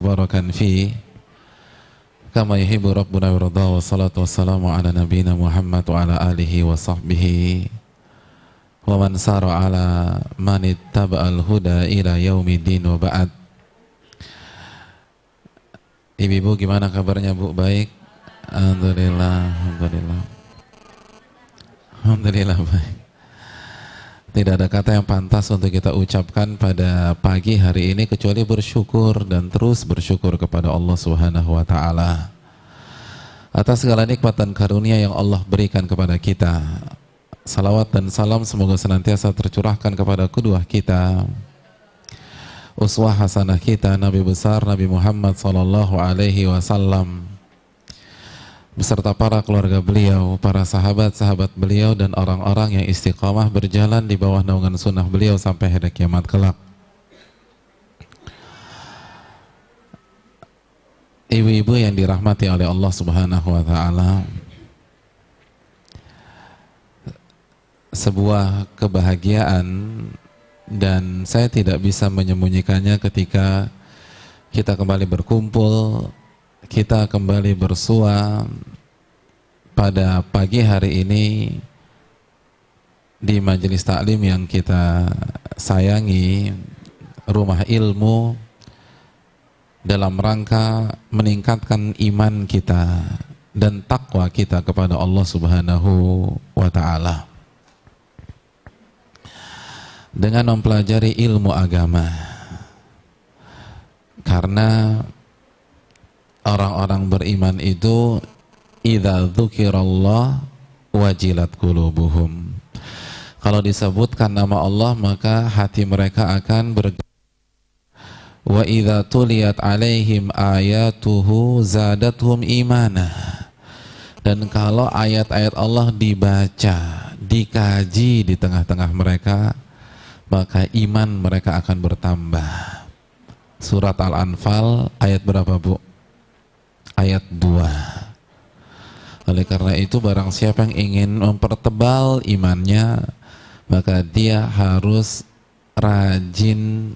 mubarakan fi kama yuhibbu rabbuna wa yarda, wa salatu wassalamu ala nabiyyina Muhammad wa ala alihi wa sahbihi wa man sara ala man ittaba'al huda ila yaumiddin, wa ba'd. Ibu-ibu gimana kabarnya, Bu? Baik? Alhamdulillah, alhamdulillah. Alhamdulillah baik. Tidak ada kata yang pantas untuk kita ucapkan pada pagi hari ini kecuali bersyukur dan terus bersyukur kepada Allah Subhanahu wa taala atas segala nikmat dan karunia yang Allah berikan kepada kita. Salawat dan salam semoga senantiasa tercurahkan kepada kedua kita, uswah hasanah kita, Nabi besar Nabi Muhammad sallallahu alaihi wasallam beserta para keluarga beliau, para sahabat-sahabat beliau, dan orang-orang yang istiqamah berjalan di bawah naungan sunnah beliau sampai hari kiamat kelak. Ibu-ibu yang dirahmati oleh Allah Subhanahu wa taala, sebuah kebahagiaan, dan saya tidak bisa menyembunyikannya ketika kita kembali berkumpul, kita kembali bersua pada pagi hari ini di majelis taklim yang kita sayangi, rumah ilmu, dalam rangka meningkatkan iman kita dan takwa kita kepada Allah Subhanahu wa taala dengan mempelajari ilmu agama. Karena orang-orang beriman itu idza dzukirallah wajilat qulubuhum. Kalau disebutkan nama Allah maka hati mereka akan bergetar. Wa idza tuliyat alaihim ayatuhu zadatuhum imana. Dan kalau ayat-ayat Allah dibaca, dikaji di tengah-tengah mereka, maka iman mereka akan bertambah. Surat Al-Anfal ayat berapa, Bu? Ayat 2. Oleh karena itu barang siapa yang ingin mempertebal imannya, maka dia harus rajin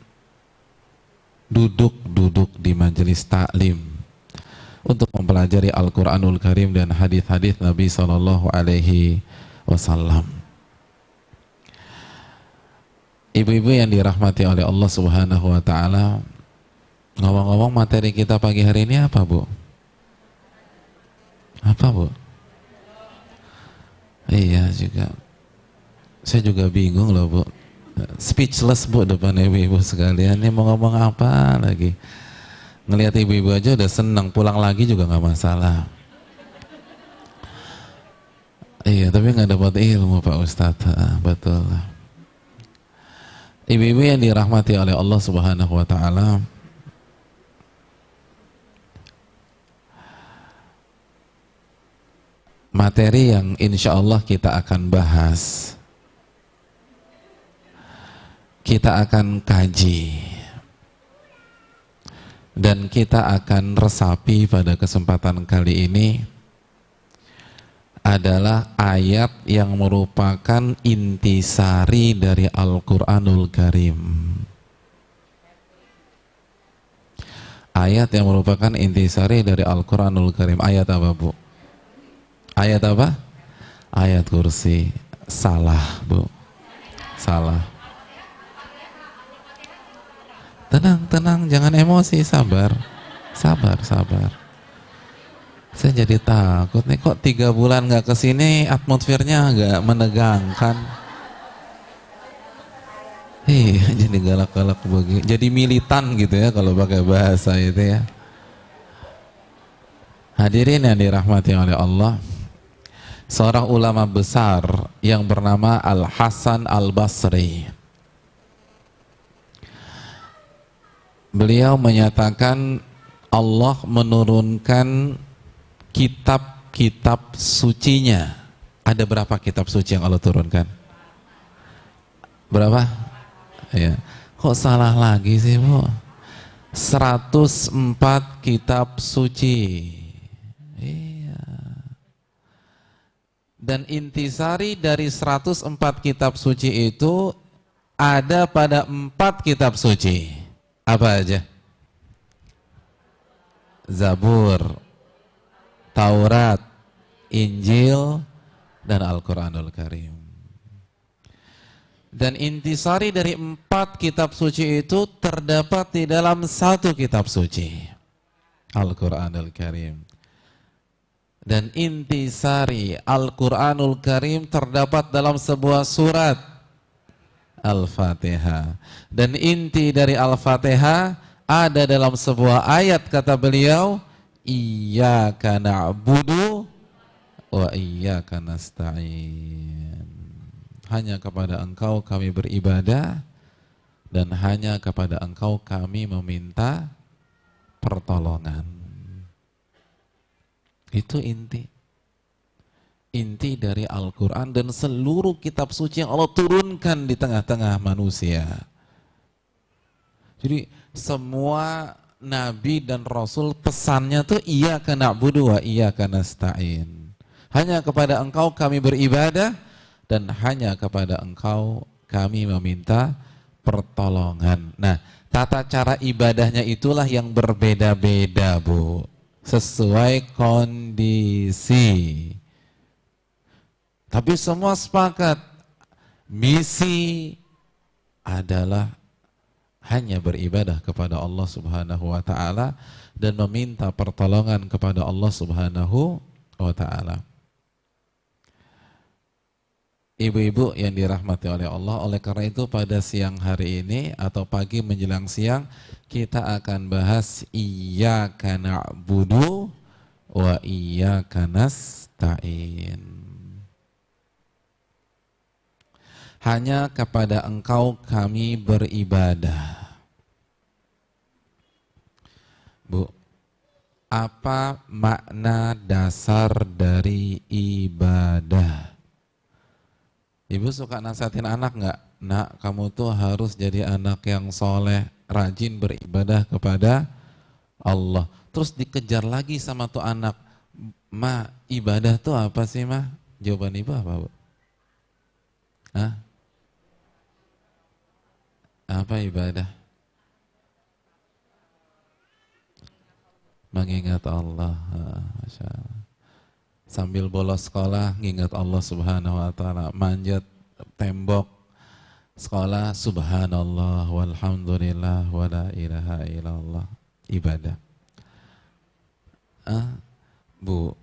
duduk di majelis taklim untuk mempelajari Al-Quranul Karim dan hadis-hadis Nabi Sallallahu Alaihi Wasallam. Ibu-ibu yang dirahmati oleh Allah Subhanahu Wa Taala, ngomong-ngomong materi kita pagi hari ini apa, Bu? Apa, Bu? Iya juga. Saya juga bingung loh, Bu. Speechless, Bu, depan ibu-ibu sekalian. Ini mau ngomong apa lagi? Ngelihat ibu-ibu aja udah senang, pulang lagi juga nggak masalah. Iya, tapi nggak dapat ilmu, Pak Ustadz. Betul. Ibu-ibu yang dirahmati oleh Allah Subhanahu Wa Taala, materi yang insya Allah kita akan bahas, kita akan kaji, dan kita akan resapi pada kesempatan kali ini adalah ayat yang merupakan intisari dari Al-Quranul Karim. Ayat yang merupakan intisari dari Al-Quranul Karim. Ayat apa, Bu? Ayat apa? Ayat kursi. Salah, Bu. Salah. Tenang, jangan emosi, sabar. Sabar. Saya jadi takut nih, kok 3 bulan nggak kesini atmosfernya agak menegangkan. Jadi galak-galak begini. Jadi militan gitu ya kalau pakai bahasa itu ya. Hadirin yang dirahmati oleh Allah, seorang ulama besar yang bernama Al-Hasan Al-Basri, beliau menyatakan Allah menurunkan kitab-kitab sucinya. Ada berapa kitab suci yang Allah turunkan? Berapa? Ya. Kok salah lagi sih, Bu? 104 kitab suci. Iya. Dan intisari dari 104 kitab suci itu ada pada 4 kitab suci. Apa aja? Zabur, Taurat, Injil, dan Al-Quranul Karim. Dan intisari dari 4 kitab suci itu terdapat di dalam 1 kitab suci, Al-Quranul Karim. Dan intisari Al-Quranul Karim terdapat dalam sebuah surat, Al-Fatihah. Dan inti dari Al-Fatihah ada dalam sebuah ayat, kata beliau, Iyyaka na'budu wa iyyaka nasta'in. Hanya kepada Engkau kami beribadah dan hanya kepada Engkau kami meminta pertolongan. Itu inti dari Al-Quran dan seluruh kitab suci yang Allah turunkan di tengah-tengah manusia. Jadi semua Nabi dan Rasul pesannya tuh Iyyaka na'budu wa iyyaka nasta'in. Hanya kepada Engkau kami beribadah dan hanya kepada Engkau kami meminta pertolongan. Nah, tata cara ibadahnya itulah yang berbeda-beda, Bu, sesuai kondisi. Tapi semua sepakat, misi adalah hanya beribadah kepada Allah Subhanahu wa ta'ala dan meminta pertolongan kepada Allah Subhanahu wa ta'ala. Ibu-ibu yang dirahmati oleh Allah, oleh karena itu pada siang hari ini atau pagi menjelang siang kita akan bahas Iyyaka na'budu wa iyyaka nasta'in. Hanya kepada Engkau kami beribadah. Bu, apa makna dasar dari ibadah? Ibu suka nasihatin anak nggak? Nak, kamu tuh harus jadi anak yang soleh, rajin beribadah kepada Allah. Terus dikejar lagi sama tuh anak, Ma, ibadah tuh apa sih, Ma? Jawaban ibu apa, Bu? Hah? Apa ibadah? Mengingat Allah. Masya Allah. Sambil bolos sekolah, ngingat Allah Subhanahu wa ta'ala. Manjat tembok sekolah, subhanallah walhamdulillah wa la ilaha illallah. Ibadah. Bu,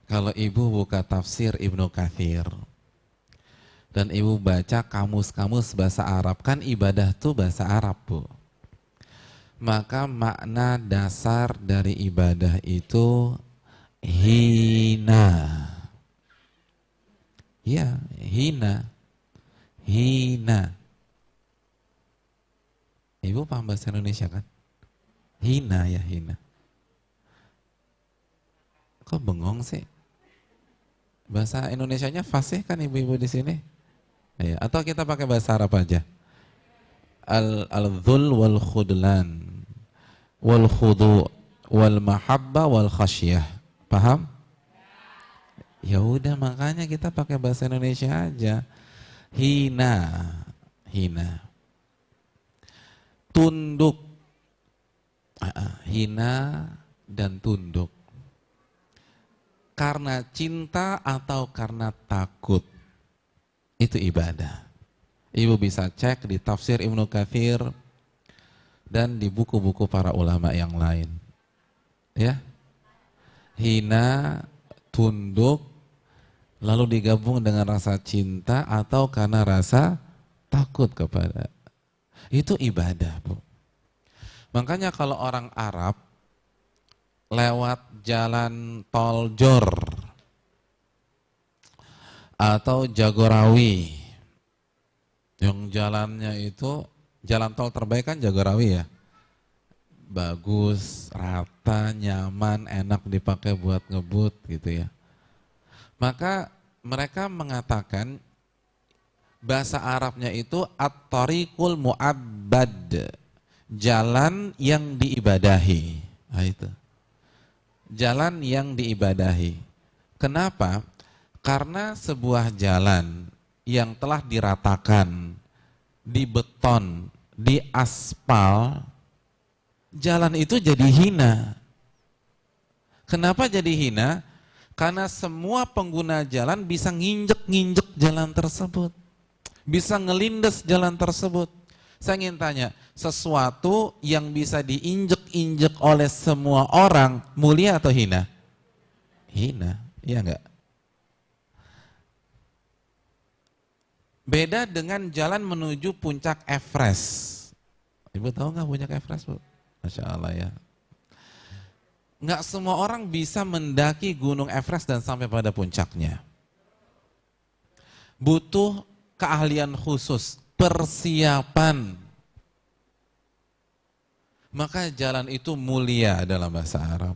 kalau ibu buka tafsir Ibnu Katsir dan ibu baca kamus-kamus bahasa Arab, kan ibadah tuh bahasa Arab, Bu. Maka makna dasar dari ibadah itu hina. Ya, hina. Hina. Ibu paham bahasa Indonesia kan? Hina ya, hina. Kok bengong sih? Bahasa Indonesianya fasih kan ibu-ibu di sini? Ya, atau kita pakai bahasa Arab aja? Al-dhul wal khudlan wal khudu wal mahabba wal khasyah. Paham? Ya udah, makanya kita pakai bahasa Indonesia aja. Hina, hina. Tunduk. Hina dan tunduk. Karena cinta atau karena takut. Itu ibadah. Ibu bisa cek di tafsir Ibnu Katsir dan di buku-buku para ulama yang lain. Ya. Hina, tunduk, lalu digabung dengan rasa cinta atau karena rasa takut kepada. Itu ibadah, Bu. Makanya kalau orang Arab lewat jalan tol Jor atau Jagorawi, yang jalannya itu, jalan tol terbaik kan Jagorawi ya. Bagus, rata, nyaman, enak dipakai buat ngebut gitu ya. Maka mereka mengatakan bahasa Arabnya itu at-tariqul mu'abbad, jalan yang diibadahi. Nah, itu. Jalan yang diibadahi. Kenapa? Karena sebuah jalan yang telah diratakan, dibeton, diaspal, jalan itu jadi hina. Kenapa jadi hina? Karena semua pengguna jalan bisa nginjek-nginjek jalan tersebut. Bisa ngelindes jalan tersebut. Saya ingin tanya, sesuatu yang bisa diinjek-injek oleh semua orang, mulia atau hina? Hina, iya enggak? Beda dengan jalan menuju puncak Everest. Ibu tahu nggak puncak Everest, Bu? Masya Allah ya. Nggak semua orang bisa mendaki gunung Everest dan sampai pada puncaknya. Butuh keahlian khusus, persiapan. Maka jalan itu mulia dalam bahasa Arab.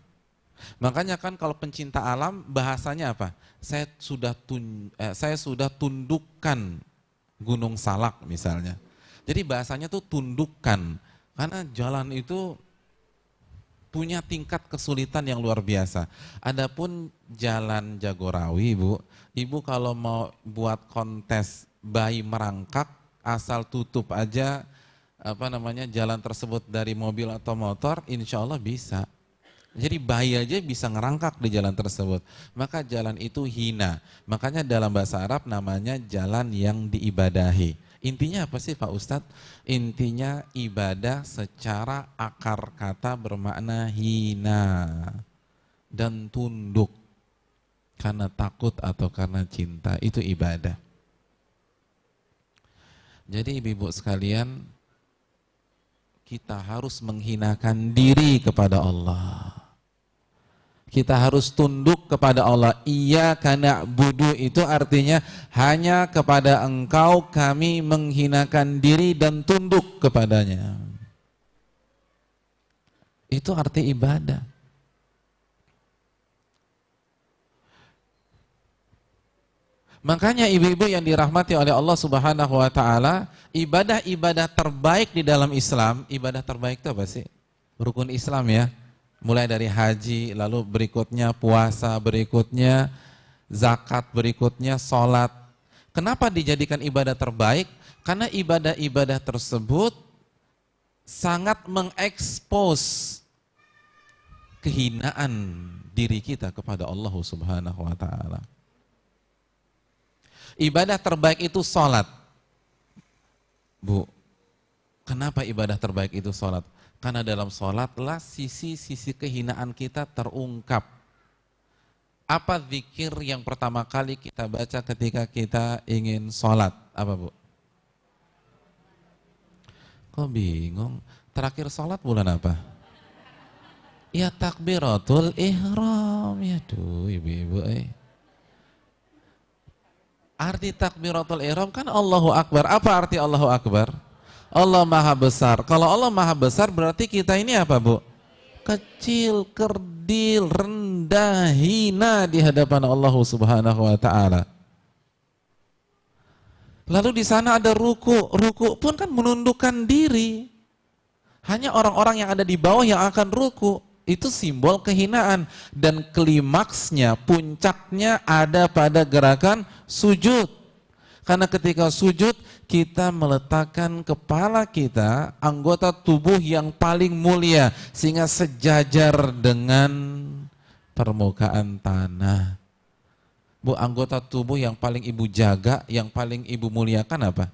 Makanya kan kalau pencinta alam bahasanya apa? Saya sudah tundukkan Gunung Salak misalnya. Jadi bahasanya tuh tundukkan. Karena jalan itu punya tingkat kesulitan yang luar biasa. Adapun jalan Jagorawi, Ibu kalau mau buat kontes bayi merangkak, asal tutup aja jalan tersebut dari mobil atau motor, insya Allah bisa. Jadi bayi aja bisa ngerangkak di jalan tersebut. Maka jalan itu hina. Makanya dalam bahasa Arab namanya jalan yang diibadahi. Intinya apa sih Pak Ustadz? Intinya ibadah secara akar kata bermakna hina dan tunduk karena takut atau karena cinta, itu ibadah. Jadi ibu-ibu sekalian, kita harus menghinakan diri kepada Allah. Kita harus tunduk kepada Allah. Iyyaka na'budu itu artinya hanya kepada Engkau kami menghinakan diri dan tunduk kepadanya. Itu arti ibadah. Makanya ibu-ibu yang dirahmati oleh Allah Subhanahu wa taala, ibadah-ibadah terbaik di dalam Islam, ibadah terbaik itu apa sih? Rukun Islam ya. Mulai dari haji, lalu berikutnya puasa, berikutnya zakat, berikutnya sholat. Kenapa dijadikan ibadah terbaik? Karena ibadah-ibadah tersebut sangat mengekspos kehinaan diri kita kepada Allah Subhanahu wa taala. Ibadah terbaik itu sholat. Bu, kenapa ibadah terbaik itu sholat? Karena dalam sholatlah sisi-sisi kehinaan kita terungkap. Apa zikir yang pertama kali kita baca ketika kita ingin sholat? Apa Bu? Kok bingung? Terakhir sholat bulan apa? Ya takbiratul ihram. Ya tuh ibu-ibu. Arti takbiratul ihram kan Allahu Akbar. Apa arti Allahu Akbar? Allah Maha Besar. Kalau Allah Maha Besar berarti kita ini apa Bu? Kecil, kerdil, rendah, hina di hadapan Allah Subhanahu wa taala. Lalu di sana ada ruku. Ruku pun kan menundukkan diri. Hanya orang-orang yang ada di bawah yang akan ruku. Itu simbol kehinaan. Dan klimaksnya, puncaknya ada pada gerakan sujud. Karena ketika sujud, kita meletakkan kepala kita, anggota tubuh yang paling mulia, sehingga sejajar dengan permukaan tanah. Bu, anggota tubuh yang paling ibu jaga, yang paling ibu muliakan apa?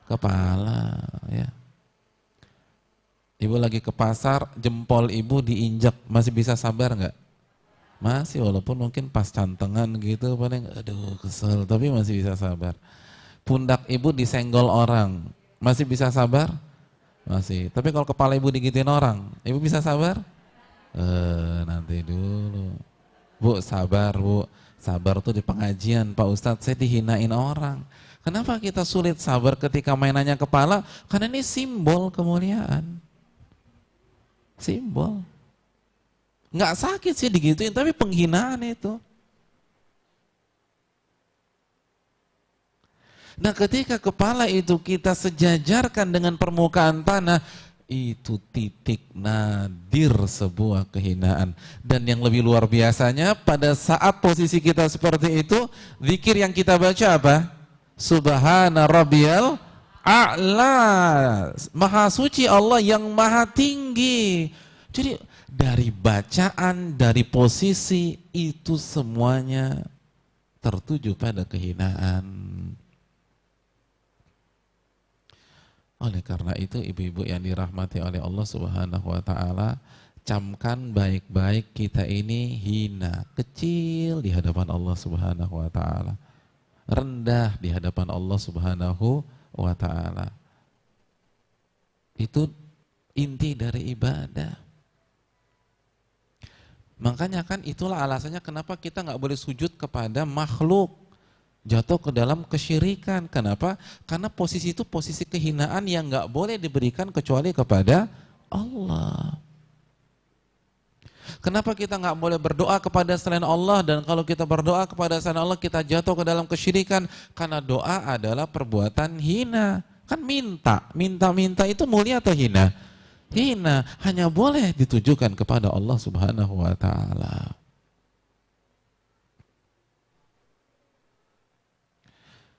Kepala, ya. Ibu lagi ke pasar, jempol ibu diinjak, masih bisa sabar nggak? Masih, walaupun mungkin pas cantengan gitu, paling aduh kesel, tapi masih bisa sabar. Pundak ibu disenggol orang, masih bisa sabar? Masih. Tapi kalau kepala ibu digituin orang, ibu bisa sabar? Nanti dulu. Bu, sabar Bu. Sabar tuh di pengajian, Pak Ustadz, saya dihinain orang. Kenapa kita sulit sabar ketika mainannya kepala? Karena ini simbol kemuliaan. Simbol. Nggak sakit sih digituin, tapi penghinaan itu. Nah ketika kepala itu kita sejajarkan dengan permukaan tanah, itu titik nadir sebuah kehinaan. Dan yang lebih luar biasanya, pada saat posisi kita seperti itu, zikir yang kita baca apa? Subhana rabbiyal a'la. Maha suci Allah yang maha tinggi. Jadi dari bacaan, dari posisi, itu semuanya tertuju pada kehinaan. Oleh karena itu ibu-ibu yang dirahmati oleh Allah Subhanahu wa taala, camkan baik-baik, kita ini hina, kecil di hadapan Allah Subhanahu wa taala. Rendah di hadapan Allah Subhanahu wa taala. Itu inti dari ibadah. Makanya kan itulah alasannya kenapa kita nggak boleh sujud kepada makhluk, jatuh ke dalam kesyirikan. Kenapa? Karena posisi itu posisi kehinaan yang nggak boleh diberikan kecuali kepada Allah. Kenapa kita nggak boleh berdoa kepada selain Allah, dan kalau kita berdoa kepada selain Allah kita jatuh ke dalam kesyirikan? Karena doa adalah perbuatan hina. Kan minta itu mulia atau hina? Hina, hanya boleh ditujukan kepada Allah Subhanahu wa taala.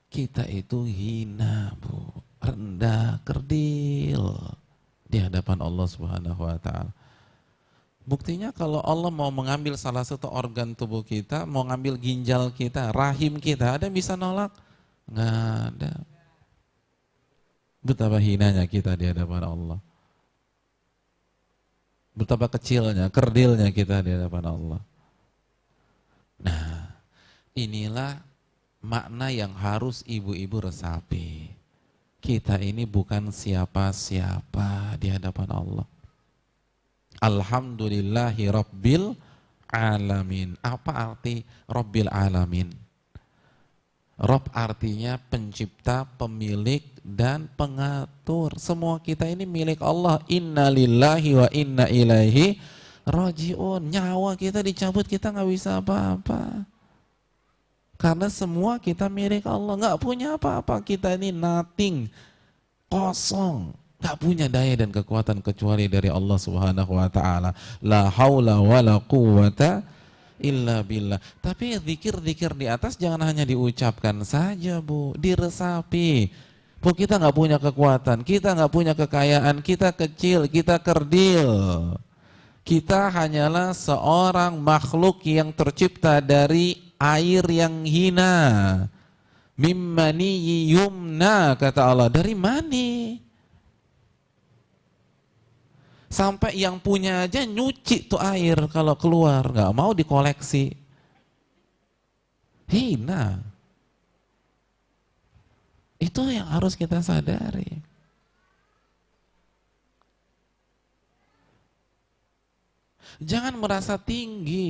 Kita itu hina, Bu, rendah, kerdil di hadapan Allah Subhanahu wa taala. Buktinya kalau Allah mau mengambil salah satu organ tubuh kita, mau ngambil ginjal kita, rahim kita, ada yang bisa nolak? Nggak ada. Betapa hinanya kita di hadapan Allah. Betapa kecilnya, kerdilnya kita di hadapan Allah. Nah, inilah makna yang harus ibu-ibu resapi. Kita ini bukan siapa-siapa di hadapan Allah. Alhamdulillahi Rabbil Alamin. Apa arti Rabbil Alamin? Rob artinya pencipta, pemilik, dan pengatur. Semua kita ini milik Allah. Inna lillahi wa inna ilaihi raji'un. Nyawa kita dicabut, kita nggak bisa apa-apa. Karena semua kita milik Allah. Nggak punya apa-apa. Kita ini nothing, kosong. Nggak punya daya dan kekuatan kecuali dari Allah Subhanahu wa ta'ala. La haula wa la quwwata illa billah. Tapi zikir-zikir di atas jangan hanya diucapkan saja, Bu, diresapi. Bu, kita nggak punya kekuatan, kita nggak punya kekayaan, kita kecil, kita kerdil. Kita hanyalah seorang makhluk yang tercipta dari air yang hina. Mimmani yumna, kata Allah, dari mani. Sampai yang punya aja nyuci tuh air kalau keluar, nggak mau dikoleksi. Hina. Itu yang harus kita sadari. Jangan merasa tinggi,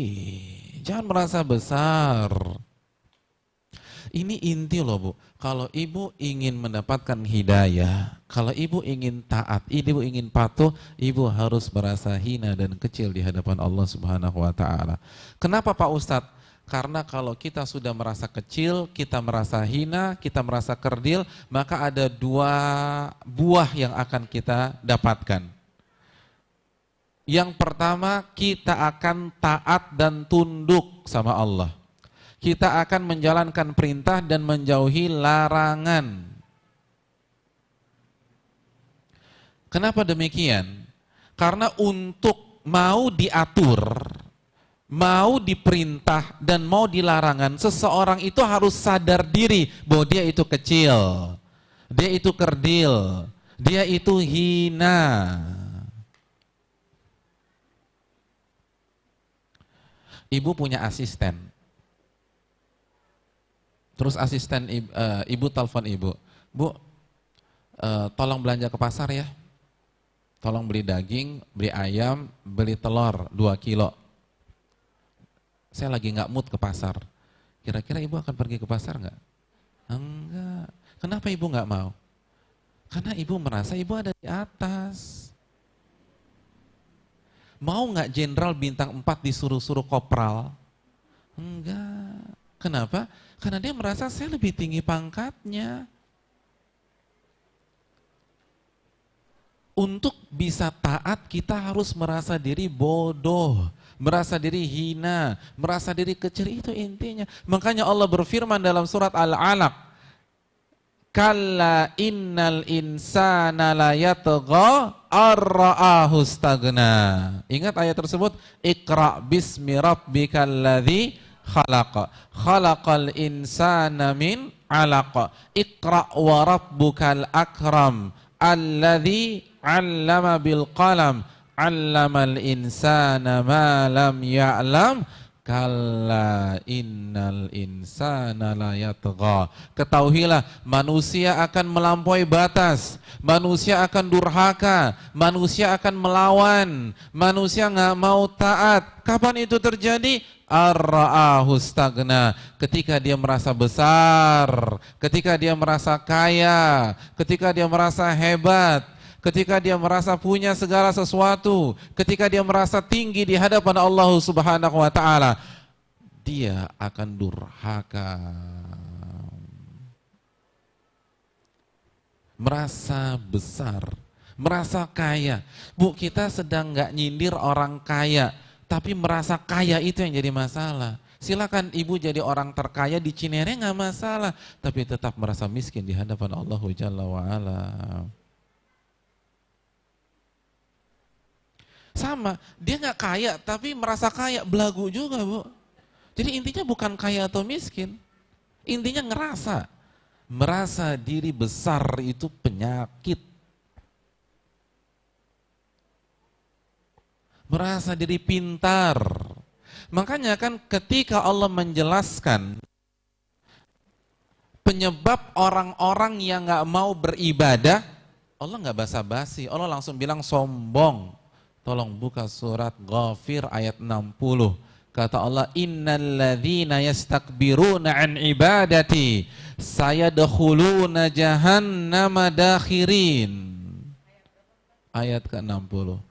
jangan merasa besar. Ini inti loh, Bu. Kalau ibu ingin mendapatkan hidayah, kalau ibu ingin taat, ibu ingin patuh, ibu harus merasa hina dan kecil di hadapan Allah Subhanahu wa ta'ala. Kenapa, Pak Ustadz? Karena kalau kita sudah merasa kecil, kita merasa hina, kita merasa kerdil, maka ada dua buah yang akan kita dapatkan. Yang pertama, kita akan taat dan tunduk sama Allah. Kita akan menjalankan perintah dan menjauhi larangan. Kenapa demikian? Karena untuk mau diatur, mau diperintah, dan mau dilarangan, seseorang itu harus sadar diri bahwa dia itu kecil, dia itu kerdil, dia itu hina. Ibu punya asisten. Terus asisten ibu telepon ibu, Bu, tolong belanja ke pasar ya, tolong beli daging, beli ayam, beli telur 2 kilo. Saya lagi nggak mood ke pasar. Kira-kira ibu akan pergi ke pasar nggak? Enggak. Kenapa ibu nggak mau? Karena ibu merasa ibu ada di atas. Mau nggak jenderal bintang 4 disuruh-suruh kopral? Enggak. Kenapa? Karena dia merasa saya lebih tinggi pangkatnya. Untuk bisa taat kita harus merasa diri bodoh, merasa diri hina, merasa diri kecil, itu intinya. Makanya Allah berfirman dalam surat Al-Alaq, Kalla innal insana la yatgha ar-ra'ahu stagna. Ingat ayat tersebut, Iqra bismi rabbikal ladzi khalaq. Khalaqal insana min 'alaq. Iqra wa rabbukal akram alladzi 'allama bil qalam. 'Allamal insana ma lam ya'lam. Kalla innal insana la yatgha. Ketahuilah manusia akan melampaui batas, manusia akan durhaka, manusia akan melawan, manusia nggak mau taat. Kapan itu terjadi? Ar-ra'ahu stagna, ketika dia merasa besar, ketika dia merasa kaya, ketika dia merasa hebat, ketika dia merasa punya segala sesuatu, ketika dia merasa tinggi di hadapan Allah Subhanahu wa taala, dia akan durhaka. Merasa besar, merasa kaya. Bu, kita sedang nggak nyindir orang kaya, tapi merasa kaya itu yang jadi masalah. Silakan ibu jadi orang terkaya di Cinere nggak masalah, tapi tetap merasa miskin di hadapan Allah Jalla wa ala. Sama, dia nggak kaya tapi merasa kaya, belagu juga bu. Jadi intinya bukan kaya atau miskin, intinya merasa diri besar itu penyakit. Merasa diri pintar. Makanya kan ketika Allah menjelaskan penyebab orang-orang yang nggak mau beribadah, Allah nggak basa-basi, Allah langsung bilang sombong. Tolong buka surat Ghafir ayat 60. Kata Allah, innalladzina yastakbiruna an ibadati sayadkhuluna jahannama dakhirin. Ayat ke-60.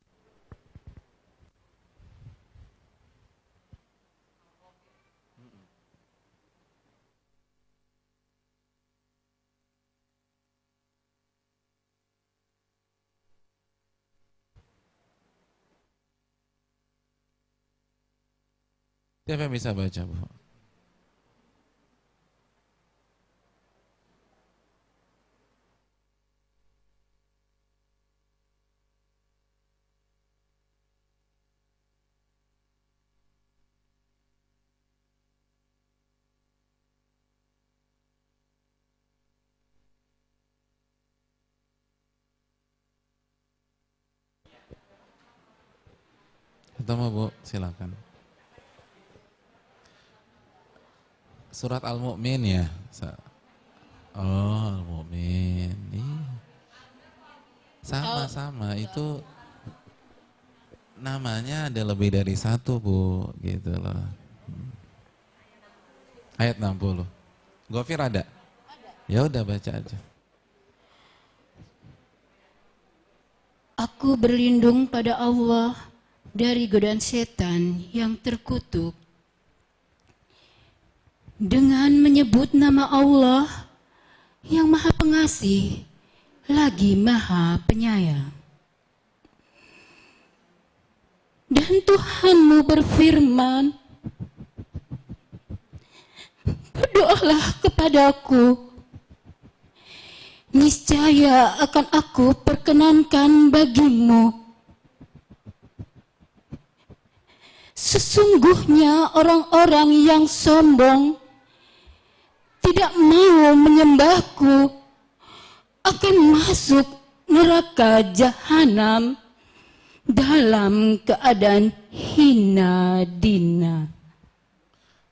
Siapa yang bisa baca, Bu? Ketemu, Bu? Silakan. Surat Al-Mu'min ya? Oh, Al-Mu'min. Sama-sama, itu namanya ada lebih dari satu, Bu, gitu loh. Ayat 60. Ghafir ada? Ya udah baca aja. Aku berlindung pada Allah dari godaan setan yang terkutuk dengan menyebut nama Allah yang Maha Pengasih lagi Maha Penyayang. Dan Tuhanmu berfirman, berdoalah kepadaku, niscaya akan aku perkenankan bagimu. Sesungguhnya orang-orang yang sombong tidak mau menyembahku akan masuk neraka jahanam dalam keadaan hina dina.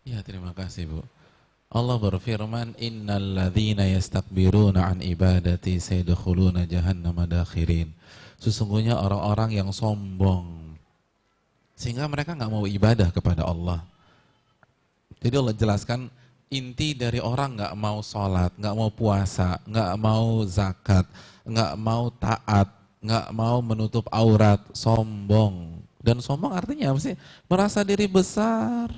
Ya, terima kasih, Bu. Allah berfirman, innalladzina yastakbiruna an ibadati sayadkhuluna jahannama dakhirin. Sesungguhnya orang-orang yang sombong sehingga mereka nggak mau ibadah kepada Allah. Jadi Allah jelaskan inti dari orang nggak mau sholat, nggak mau puasa, nggak mau zakat, nggak mau taat, nggak mau menutup aurat, sombong. Dan sombong artinya apa sih? Merasa diri besar,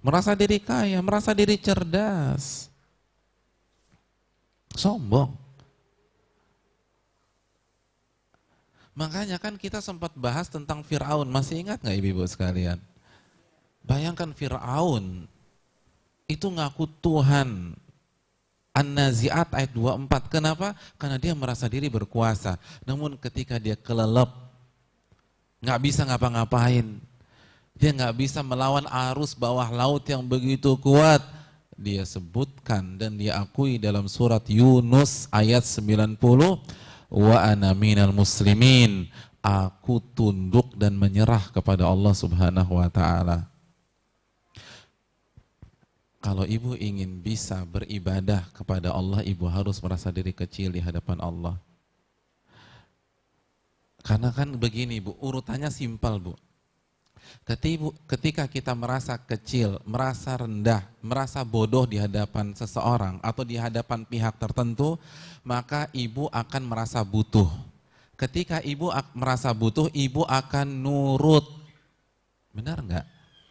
merasa diri kaya, merasa diri cerdas. Sombong. Makanya kan kita sempat bahas tentang Fir'aun, masih ingat nggak ibu-ibu sekalian? Bayangkan Fir'aun itu ngaku Tuhan, An-Nazi'at ayat 24. Kenapa? Karena dia merasa diri berkuasa. Namun ketika dia kelelep, nggak bisa ngapa-ngapain, dia nggak bisa melawan arus bawah laut yang begitu kuat. Dia sebutkan dan dia akui dalam surat Yunus ayat 90, wa ana minal muslimin, aku tunduk dan menyerah kepada Allah Subhanahu wa taala. Kalau ibu ingin bisa beribadah kepada Allah, ibu harus merasa diri kecil di hadapan Allah. Karena kan begini Bu, urutannya simpel Bu. Ketika kita merasa kecil, merasa rendah, merasa bodoh di hadapan seseorang atau di hadapan pihak tertentu, maka ibu akan merasa butuh. Ketika ibu merasa butuh, ibu akan nurut. Benar nggak?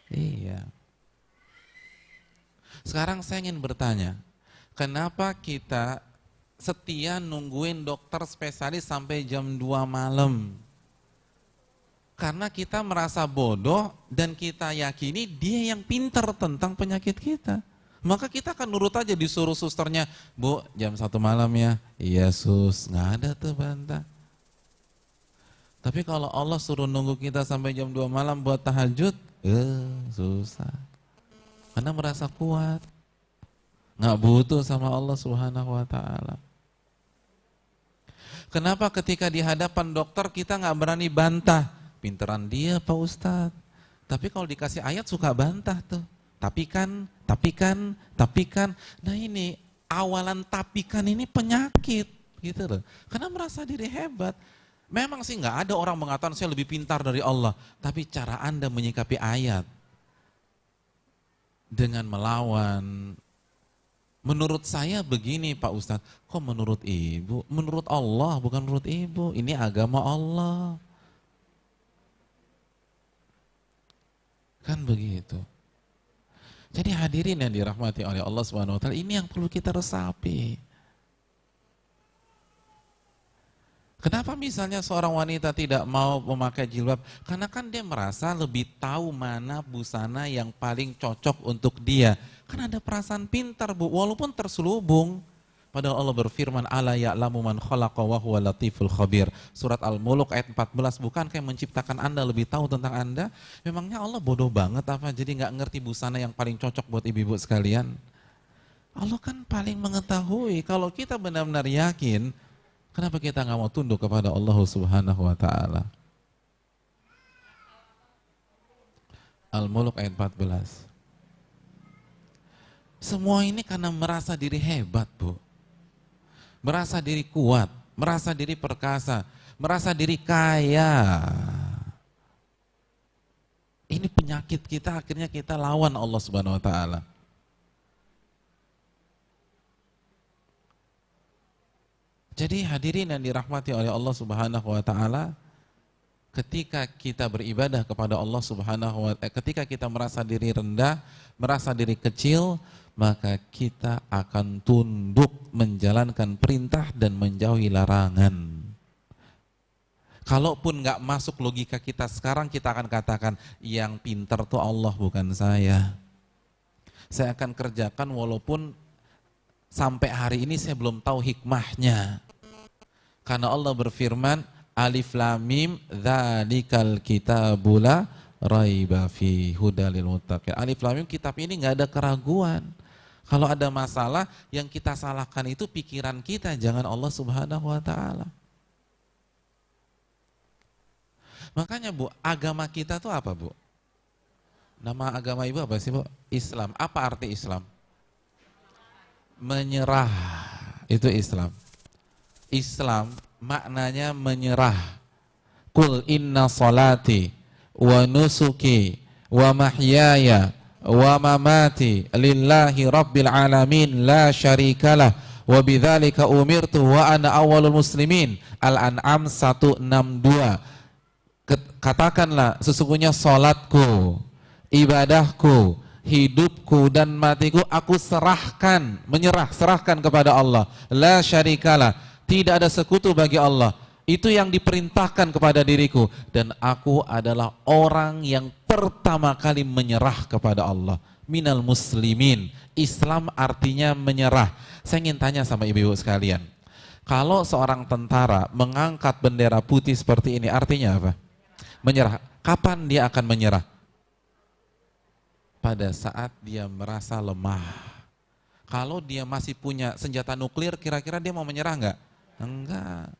Iya. Sekarang saya ingin bertanya, kenapa kita setia nungguin dokter spesialis sampai jam 2 malam? Karena kita merasa bodoh dan kita yakini dia yang pintar tentang penyakit kita. Maka kita akan nurut aja, disuruh susternya, Bu jam 1 malam ya. Iya sus, nggak ada tuh bantah. Tapi kalau Allah suruh nunggu kita sampai jam 2 malam buat tahajud, susah. Karena merasa kuat, nggak butuh sama Allah Subhanahu wa taala. Kenapa ketika di hadapan dokter kita nggak berani bantah? Pinteran dia Pak Ustadz. Tapi kalau dikasih ayat suka bantah tuh. Tapi kan. Nah ini awalan tapi kan ini penyakit gitu loh. Karena merasa diri hebat. Memang sih nggak ada orang mengatakan saya lebih pintar dari Allah. Tapi cara Anda menyikapi ayat dengan melawan. Menurut saya begini Pak Ustadz. Kok menurut ibu? Menurut Allah bukan menurut ibu. Ini agama Allah. Kan begitu. Jadi hadirin yang dirahmati oleh Allah Subhanahu wa taala, ini yang perlu kita resapi. Kenapa misalnya seorang wanita tidak mau memakai jilbab? Karena kan dia merasa lebih tahu mana busana yang paling cocok untuk dia. Kan ada perasaan pintar Bu, walaupun terselubung. Padahal Allah berfirman, ala ya'lamu man khalaqa wa huwa latiful khabir. Surat Al-Mulk ayat 14, bukankah yang menciptakan Anda lebih tahu tentang Anda? Memangnya Allah bodoh banget apa? Jadi nggak ngerti busana yang paling cocok buat ibu-ibu sekalian? Allah kan paling mengetahui. Kalau kita benar-benar yakin, kenapa kita nggak mau tunduk kepada Allah Subhanahu wa taala? Al-Mulk ayat 14. Semua ini karena merasa diri hebat Bu. Merasa diri kuat, merasa diri perkasa, merasa diri kaya. Ini penyakit kita, akhirnya kita lawan Allah Subhanahu wa taala. Jadi hadirin yang dirahmati oleh Allah Subhanahu wa taala, ketika kita beribadah kepada Allah Subhanahu wa taala, ketika kita merasa diri rendah, merasa diri kecil, maka kita akan tunduk menjalankan perintah dan menjauhi larangan. Kalaupun nggak masuk logika kita sekarang, kita akan katakan yang pintar tuh Allah bukan saya. Saya akan kerjakan walaupun sampai hari ini saya belum tahu hikmahnya. Karena Allah berfirman, Alif Lam Mim dzalikal kitabul la raiba fi hudal lil muttaqin. Alif Lam Mim, kitab ini nggak ada keraguan. Kalau ada masalah, yang kita salahkan itu pikiran kita, jangan Allah Subhanahu wa taala. Makanya Bu, agama kita tuh apa Bu? Nama agama ibu apa sih Bu? Islam. Apa arti Islam? Menyerah. Itu Islam. Islam maknanya menyerah. Qul inna salati wa nusuki wa mahyaya wa mamati lillahi rabbil alamin la syarikalah wa bidzalika umirtu wa ana awwalul muslimin. Al-An'am 162. Katakanlah sesungguhnya salatku, ibadahku, hidupku dan matiku aku serahkan, serahkan kepada Allah. La syarikalah, tidak ada sekutu bagi Allah. Itu yang diperintahkan kepada diriku, dan aku adalah orang yang pertama kali menyerah kepada Allah. minal muslimin. Islam artinya menyerah. Saya ingin tanya sama ibu-ibu sekalian. Kalau seorang tentara mengangkat bendera putih seperti ini, artinya apa? Menyerah. Kapan dia akan menyerah? Pada saat dia merasa lemah. Kalau dia masih punya senjata nuklir, kira-kira dia mau menyerah enggak? Enggak.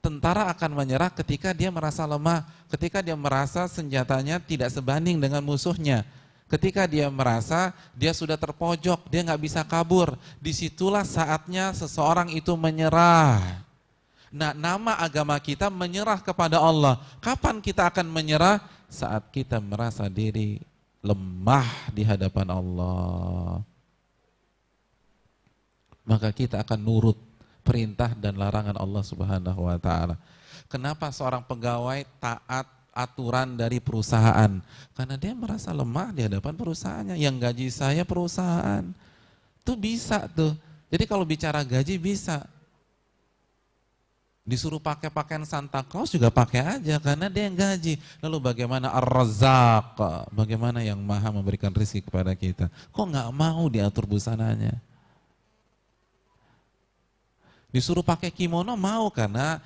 Tentara akan menyerah ketika dia merasa lemah, ketika dia merasa senjatanya tidak sebanding dengan musuhnya. Ketika dia merasa dia sudah terpojok, dia nggak bisa kabur, disitulah saatnya seseorang itu menyerah. Nah, nama agama kita menyerah kepada Allah. Kapan kita akan menyerah? Saat kita merasa diri lemah di hadapan Allah. Maka kita akan nurut perintah dan larangan Allah Subhanahu wa taala. Kenapa seorang pegawai taat aturan dari perusahaan? Karena dia merasa lemah di hadapan perusahaannya. Yang gaji saya perusahaan. Tuh bisa tuh. Jadi kalau bicara gaji bisa. Disuruh pakai pakaian Santa Claus juga pakai aja karena dia yang gaji. Lalu bagaimana Ar-Razzaq? Bagaimana yang maha memberikan rezeki kepada kita? Kok nggak mau diatur busananya? Disuruh pakai kimono mau karena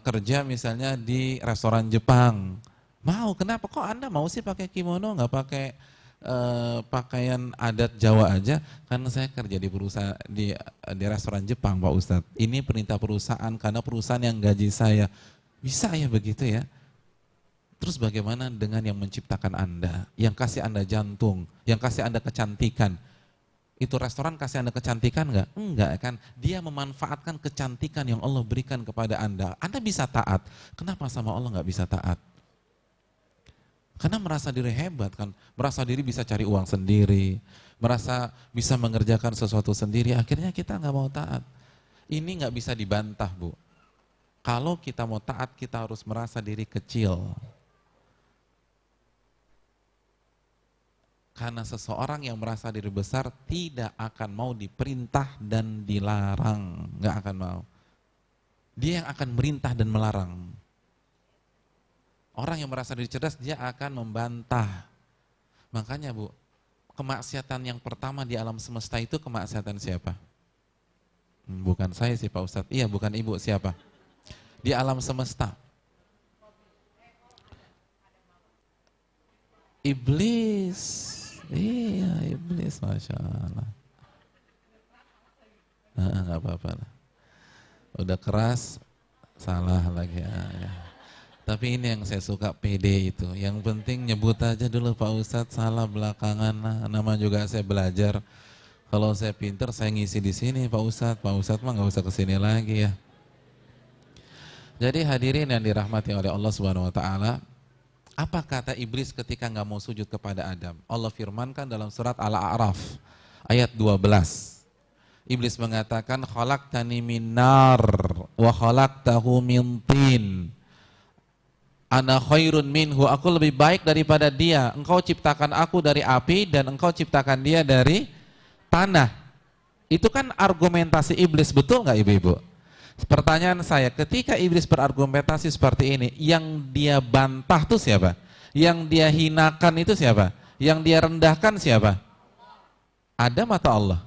kerja misalnya di restoran Jepang. Mau, kenapa? Kok Anda mau sih pakai kimono, nggak pakai pakaian adat Jawa aja? Karena saya kerja di perusahaan di restoran Jepang, Pak Ustadz. Ini perintah perusahaan karena perusahaan yang gaji saya. Bisa ya begitu ya? Terus bagaimana dengan yang menciptakan Anda, yang kasih Anda jantung, yang kasih Anda kecantikan? Itu restoran kasih Anda kecantikan enggak? Enggak kan? Dia memanfaatkan kecantikan yang Allah berikan kepada Anda. Anda bisa taat. Kenapa sama Allah enggak bisa taat? Karena merasa diri hebat kan, merasa diri bisa cari uang sendiri, merasa bisa mengerjakan sesuatu sendiri, akhirnya kita enggak mau taat. Ini enggak bisa dibantah, Bu. Kalau kita mau taat, kita harus merasa diri kecil. Karena seseorang yang merasa diri besar tidak akan mau diperintah dan dilarang, nggak akan mau. Dia yang akan merintah dan melarang. Orang yang merasa diri cerdas, dia akan membantah. Makanya Bu, kemaksiatan yang pertama di alam semesta itu kemaksiatan siapa? Bukan saya sih Pak Ustadz, iya bukan Ibu, siapa? Di alam semesta. Iblis. Iya, iblis, Masya Allah. Nggak apa-apa lah. Udah keras, salah lagi. Ya. Tapi ini yang saya suka pede itu. Yang penting nyebut aja dulu Pak Ustadz, salah belakangan lah. Nama juga saya belajar. Kalau saya pinter, saya ngisi di sini Pak Ustadz. Pak Ustadz mah nggak usah kesini lagi ya. Jadi hadirin yang dirahmati oleh Allah Subhanahu Wa Taala. Apa kata iblis ketika nggak mau sujud kepada Adam? Allah firmankan dalam surat Al-A'raf ayat 12. Iblis mengatakan khalaqtani min nar wa khalaqtahu min tin. Ana khairun minhu, aku lebih baik daripada dia. Engkau ciptakan aku dari api dan engkau ciptakan dia dari tanah. Itu kan argumentasi iblis, betul nggak ibu-ibu? Pertanyaan saya, ketika iblis berargumentasi seperti ini, yang dia bantah itu siapa? Yang dia hinakan itu siapa? Yang dia rendahkan siapa? Adam atau Allah?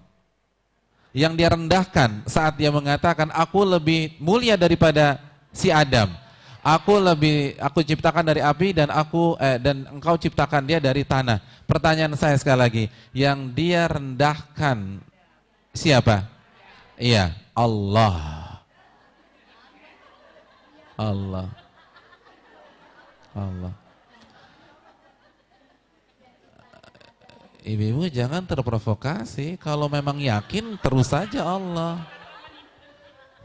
Yang dia rendahkan saat dia mengatakan aku lebih mulia daripada si Adam. Aku ciptakan dari api dan dan engkau ciptakan dia dari tanah. Pertanyaan saya sekali lagi, yang dia rendahkan siapa? Iya, Allah. Allah. Ibu-ibu jangan terprovokasi. Kalau memang yakin terus saja Allah.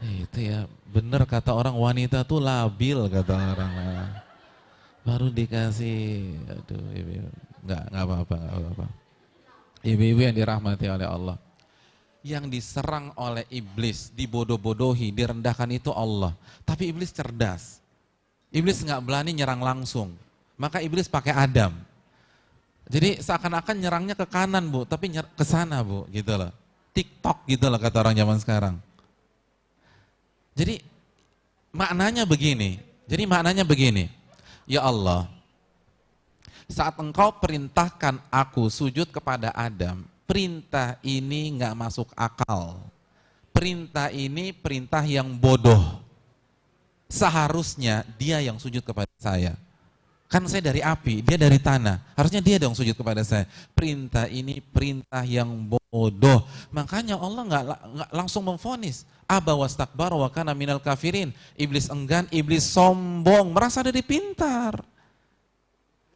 Itu ya, benar kata orang, wanita tuh labil kata orang. Baru dikasih, aduh ibu-ibu. Enggak apa-apa. Ibu-ibu yang dirahmati oleh Allah. Yang diserang oleh iblis, dibodoh-bodohi, direndahkan itu Allah. Tapi iblis cerdas. Iblis nggak berani nyerang langsung. Maka iblis pakai Adam. Jadi seakan-akan nyerangnya ke kanan Bu, tapi ke sana Bu, gitu loh. TikTok gitu loh kata orang zaman sekarang. Jadi maknanya begini. Ya Allah, saat engkau perintahkan aku sujud kepada Adam, perintah ini nggak masuk akal. Perintah ini perintah yang bodoh. Seharusnya dia yang sujud kepada saya. Kan saya dari api, dia dari tanah. Harusnya dia dong sujud kepada saya. Perintah ini perintah yang bodoh. Makanya Allah nggak langsung memvonis. Aba wastakbara wa kana minal kafirin. Iblis enggan, iblis sombong, merasa diri pintar.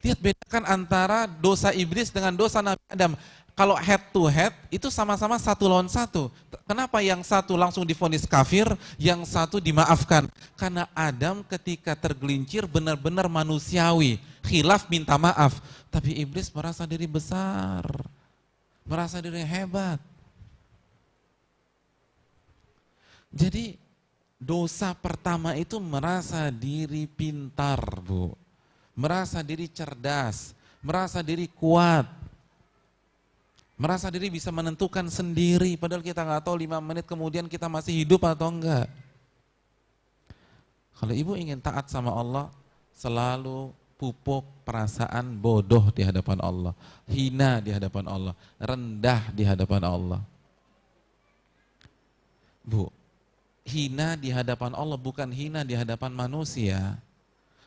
Lihat bedakan antara dosa iblis dengan dosa Nabi Adam. Kalau head to head itu sama-sama satu lawan satu. Kenapa yang satu langsung divonis kafir, yang satu dimaafkan? Karena Adam ketika tergelincir benar-benar manusiawi, khilaf minta maaf. Tapi iblis merasa diri besar, merasa diri hebat. Jadi dosa pertama itu merasa diri pintar, Bu. Merasa diri cerdas, merasa diri kuat. Merasa diri bisa menentukan sendiri, padahal kita nggak tahu 5 menit kemudian kita masih hidup atau enggak. Kalau ibu ingin taat sama Allah, selalu pupuk perasaan bodoh di hadapan Allah, hina di hadapan Allah, rendah di hadapan Allah. Bu, hina di hadapan Allah bukan hina di hadapan manusia.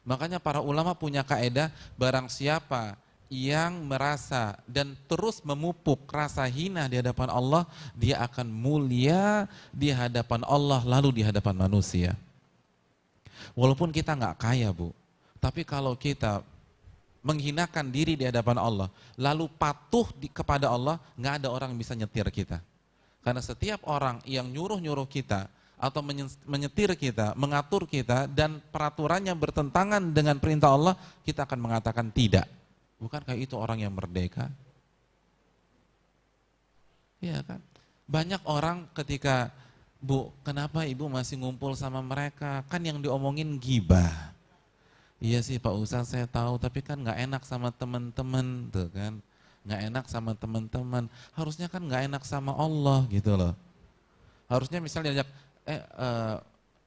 Makanya para ulama punya kaedah, barang siapa yang merasa dan terus memupuk rasa hina di hadapan Allah, dia akan mulia di hadapan Allah lalu di hadapan manusia. Walaupun kita nggak kaya, Bu, tapi kalau kita menghinakan diri di hadapan Allah lalu patuh kepada Allah, nggak ada orang yang bisa nyetir kita. Karena setiap orang yang nyuruh-nyuruh kita atau menyetir kita, mengatur kita dan peraturannya bertentangan dengan perintah Allah, kita akan mengatakan tidak. Bukankah itu orang yang merdeka? Iya kan? Banyak orang ketika, Bu, kenapa ibu masih ngumpul sama mereka? Kan yang diomongin gibah. Iya sih Pak Ustaz, saya tahu, tapi kan nggak enak sama teman-teman, tuh kan? Nggak enak sama teman-teman. Harusnya kan nggak enak sama Allah gitu loh. Harusnya misalnya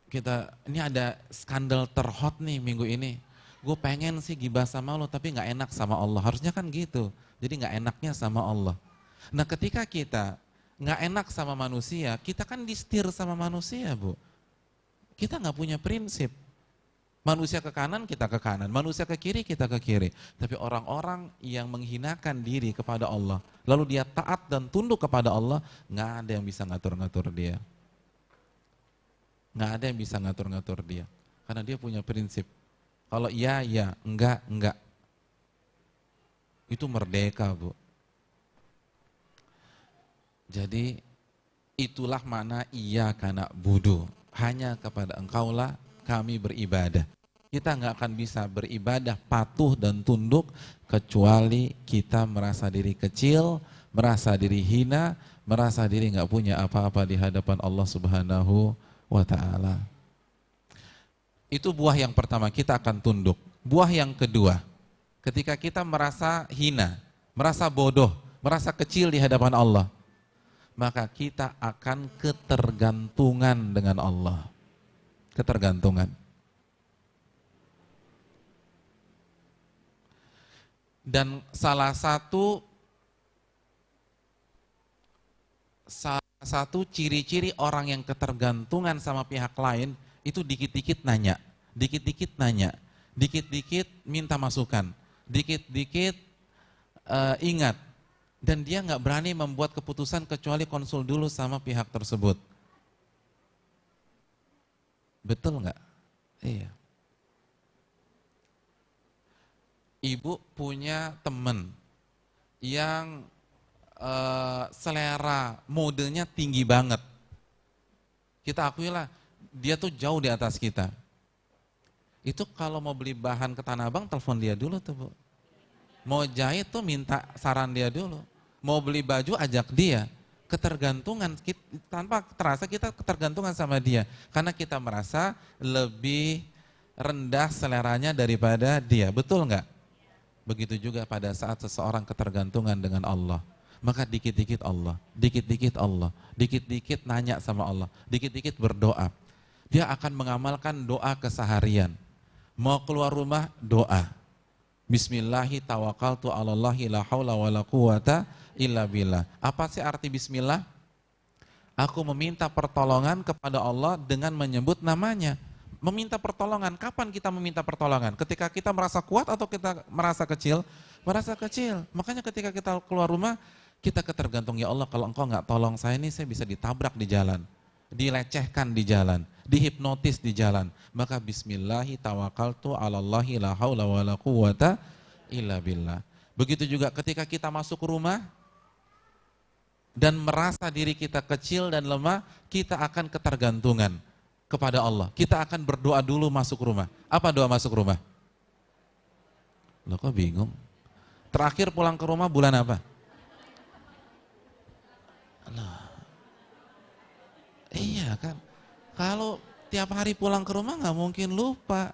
kita ini ada skandal terhot nih minggu ini. Gue pengen sih gibah sama lo tapi nggak enak sama Allah. Harusnya kan gitu. Jadi nggak enaknya sama Allah. Nah ketika kita nggak enak sama manusia, kita kan disetir sama manusia, Bu. Kita nggak punya prinsip. Manusia ke kanan, kita ke kanan. Manusia ke kiri, kita ke kiri. Tapi orang-orang yang menghinakan diri kepada Allah, lalu dia taat dan tunduk kepada Allah, nggak ada yang bisa ngatur-ngatur dia. Nggak ada yang bisa ngatur-ngatur dia. Karena dia punya prinsip. Kalau iya, iya, enggak, enggak. Itu merdeka, Bu. Jadi itulah makna iya kana budu. Hanya kepada engkaulah kami beribadah. Kita enggak akan bisa beribadah patuh dan tunduk kecuali kita merasa diri kecil, merasa diri hina, merasa diri enggak punya apa-apa di hadapan Allah Subhanahu wa ta'ala. Itu buah yang pertama, kita akan tunduk. Buah yang kedua, ketika kita merasa hina, merasa bodoh, merasa kecil di hadapan Allah, maka kita akan ketergantungan dengan Allah. Ketergantungan. Dan salah satu ciri-ciri orang yang ketergantungan sama pihak lain, itu dikit-dikit nanya, dikit-dikit minta masukan, dikit-dikit ingat, dan dia nggak berani membuat keputusan kecuali konsul dulu sama pihak tersebut. Betul nggak? Iya. Ibu punya teman yang selera modenya tinggi banget. Kita akuilah, dia tuh jauh di atas kita. Itu kalau mau beli bahan ke Tanah Abang, telepon dia dulu tuh, Bu. Mau jahit tuh minta saran dia dulu. Mau beli baju, ajak dia. Ketergantungan, tanpa terasa kita ketergantungan sama dia. Karena kita merasa lebih rendah seleranya daripada dia. Betul nggak? Begitu juga pada saat seseorang ketergantungan dengan Allah. Maka dikit-dikit Allah, dikit-dikit Allah, dikit-dikit nanya sama Allah, dikit-dikit berdoa. Dia akan mengamalkan doa keseharian. Mau keluar rumah, doa. Bismillahi tawakkaltu 'alallahi la haula wala quwata illa billah. Apa sih arti bismillah? Aku meminta pertolongan kepada Allah dengan menyebut namanya. Meminta pertolongan, kapan kita meminta pertolongan? Ketika kita merasa kuat atau kita merasa kecil? Merasa kecil. Makanya ketika kita keluar rumah, kita ketergantung, ya Allah kalau engkau nggak tolong saya ini, saya bisa ditabrak di jalan, dilecehkan di jalan, dihipnotis di jalan. Maka bismillahi tawakkaltu 'alallahi la haula wala quwata illa billah. Begitu juga ketika kita masuk rumah dan merasa diri kita kecil dan lemah, kita akan ketergantungan kepada Allah. Kita akan berdoa dulu masuk rumah. Apa doa masuk rumah? Loh kok bingung? Terakhir pulang ke rumah bulan apa? Loh. Iya kan? Kalau tiap hari pulang ke rumah nggak mungkin lupa.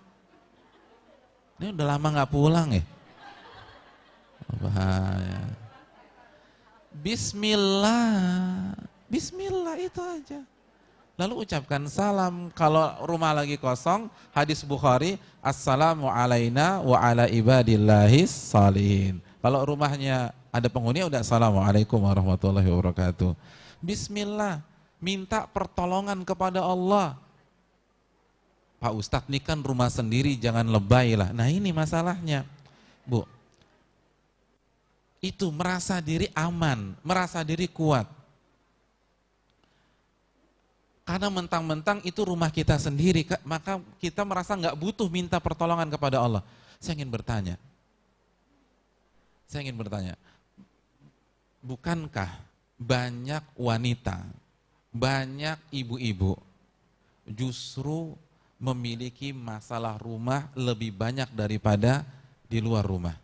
Ini udah lama nggak pulang ya? Bahaya. Bismillah. Bismillah itu aja. Lalu ucapkan salam. Kalau rumah lagi kosong, hadis Bukhari, assalamu alaina wa ala ibadillahis salihin. Kalau rumahnya ada penghuni, udah assalamualaikum warahmatullahi wabarakatuh. Bismillah, minta pertolongan kepada Allah. Pak Ustadz, ini kan rumah sendiri, jangan lebay lah. Nah ini masalahnya, Bu. Itu merasa diri aman, merasa diri kuat. Karena mentang-mentang itu rumah kita sendiri, maka kita merasa nggak butuh minta pertolongan kepada Allah. Saya ingin bertanya, bukankah banyak wanita, banyak ibu-ibu justru memiliki masalah rumah lebih banyak daripada di luar rumah?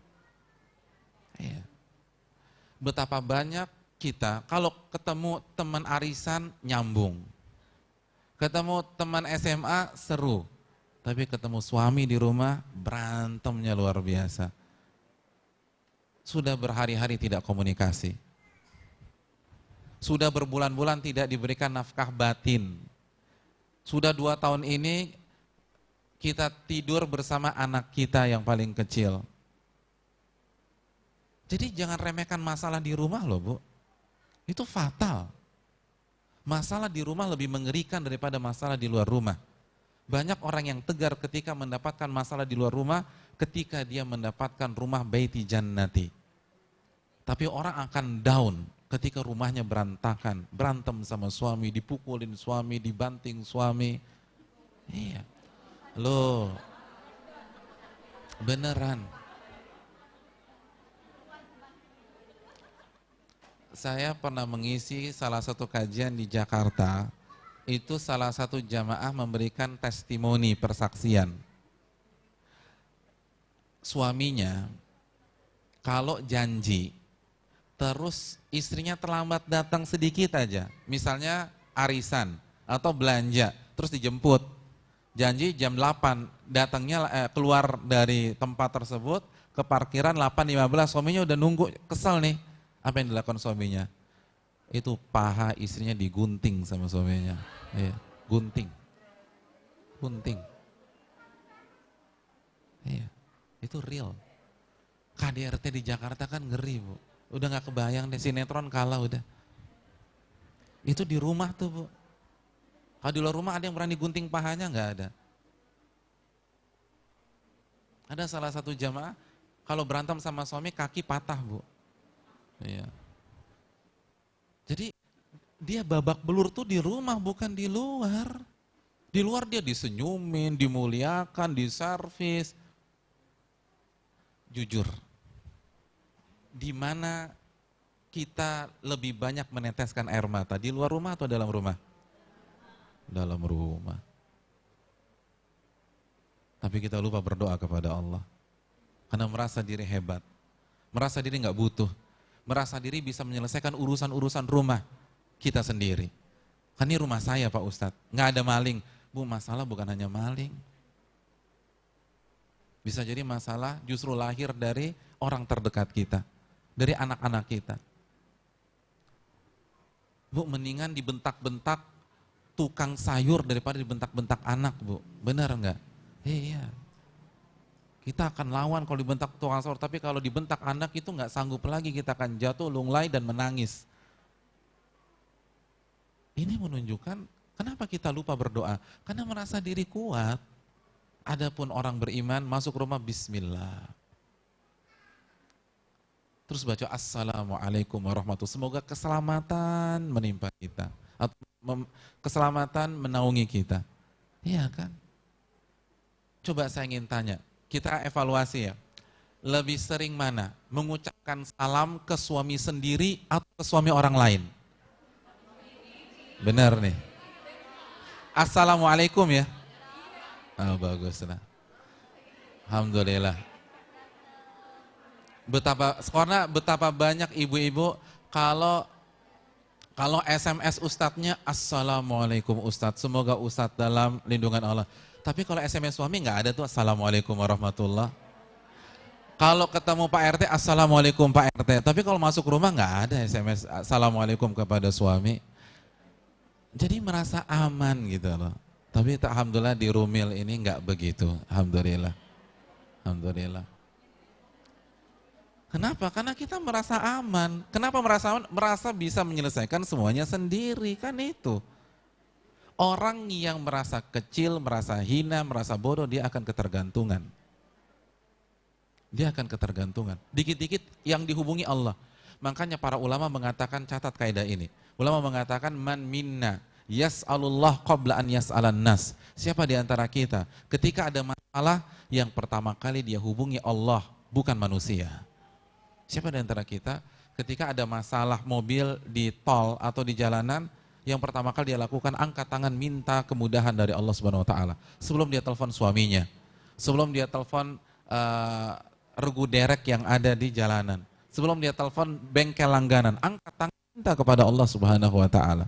Iya. Betapa banyak kita kalau ketemu teman arisan nyambung, ketemu teman SMA seru, tapi ketemu suami di rumah berantemnya luar biasa. Sudah berhari-hari tidak komunikasi. Sudah berbulan-bulan tidak diberikan nafkah batin. Sudah 2 tahun ini kita tidur bersama anak kita yang paling kecil. Jadi jangan remehkan masalah di rumah loh, Bu. Itu fatal. Masalah di rumah lebih mengerikan daripada masalah di luar rumah. Banyak orang yang tegar ketika mendapatkan masalah di luar rumah, ketika dia mendapatkan rumah baiti jannati. Tapi orang akan down ketika rumahnya berantakan, berantem sama suami, dipukulin suami, dibanting suami. Iya. Loh. Beneran. Saya pernah mengisi salah satu kajian di Jakarta, itu salah satu jamaah memberikan testimoni persaksian. Suaminya kalau janji, terus istrinya terlambat datang sedikit aja, misalnya arisan atau belanja, terus dijemput, janji jam 8, datangnya keluar dari tempat tersebut ke parkiran 8.15, suaminya udah nunggu, kesel nih. Apa yang dilakukan suaminya? Itu paha istrinya digunting sama suaminya. Iya, gunting. Iya, itu real. KDRT di Jakarta kan ngeri, Bu. Udah gak kebayang deh, sinetron kalah udah. Itu di rumah tuh, Bu. Kalau di luar rumah ada yang berani gunting pahanya? Nggak ada. Ada salah satu jamaah, kalau berantem sama suami kaki patah, Bu. Iya. Jadi dia babak belur tuh di rumah, bukan di luar. Di luar dia disenyumin, dimuliakan, diservis. Jujur, di mana kita lebih banyak meneteskan air mata, di luar rumah atau dalam rumah? Dalam rumah. Tapi kita lupa berdoa kepada Allah. Karena merasa diri hebat, merasa diri nggak butuh, merasa diri bisa menyelesaikan urusan-urusan rumah kita sendiri. Kan ini rumah saya, Pak Ustadz, nggak ada maling. Bu, masalah bukan hanya maling. Bisa jadi masalah justru lahir dari orang terdekat kita, dari anak-anak kita. Bu, mendingan dibentak-bentak tukang sayur daripada dibentak-bentak anak, Bu. Benar enggak? Iya. Kita akan lawan kalau dibentak tukang sahur, tapi kalau dibentak anak itu nggak sanggup lagi, kita akan jatuh lunglai dan menangis. Ini menunjukkan kenapa kita lupa berdoa, karena merasa diri kuat. Adapun orang beriman masuk rumah bismillah. Terus baca assalamualaikum warahmatullahi wabarakatuh. Semoga keselamatan menimpa kita atau keselamatan menaungi kita. Iya kan? Coba saya ingin tanya, kita evaluasi ya. Lebih sering mana? Mengucapkan salam ke suami sendiri atau ke suami orang lain? Benar nih. Assalamualaikum ya. Oh, bagus nah. Alhamdulillah. Betapa banyak ibu-ibu kalau SMS ustadznya assalamualaikum ustadz, semoga ustadz dalam lindungan Allah. Tapi kalau SMS suami nggak ada tuh assalamualaikum warahmatullah. Kalau ketemu Pak RT assalamualaikum Pak RT. Tapi kalau masuk rumah nggak ada SMS assalamualaikum kepada suami. Jadi merasa aman gitu loh. Tapi alhamdulillah di Rumil ini nggak begitu. Alhamdulillah. Alhamdulillah. Kenapa? Karena kita merasa aman. Kenapa merasa aman? Merasa bisa menyelesaikan semuanya sendiri, kan itu. Orang yang merasa kecil, merasa hina, merasa bodoh, dia akan ketergantungan. Dia akan ketergantungan. Dikit-dikit yang dihubungi Allah. Makanya para ulama mengatakan, catat kaidah ini. Ulama mengatakan, man minna yas'alullah qabla an yas'alan nas. Siapa di antara kita ketika ada masalah, yang pertama kali dia hubungi Allah, bukan manusia. Siapa di antara kita ketika ada masalah mobil di tol atau di jalanan, yang pertama kali dia lakukan angkat tangan minta kemudahan dari Allah Subhanahu wa taala. Sebelum dia telepon suaminya, sebelum dia telepon regu derek yang ada di jalanan, sebelum dia telepon bengkel langganan, angkat tangan minta kepada Allah Subhanahu wa taala.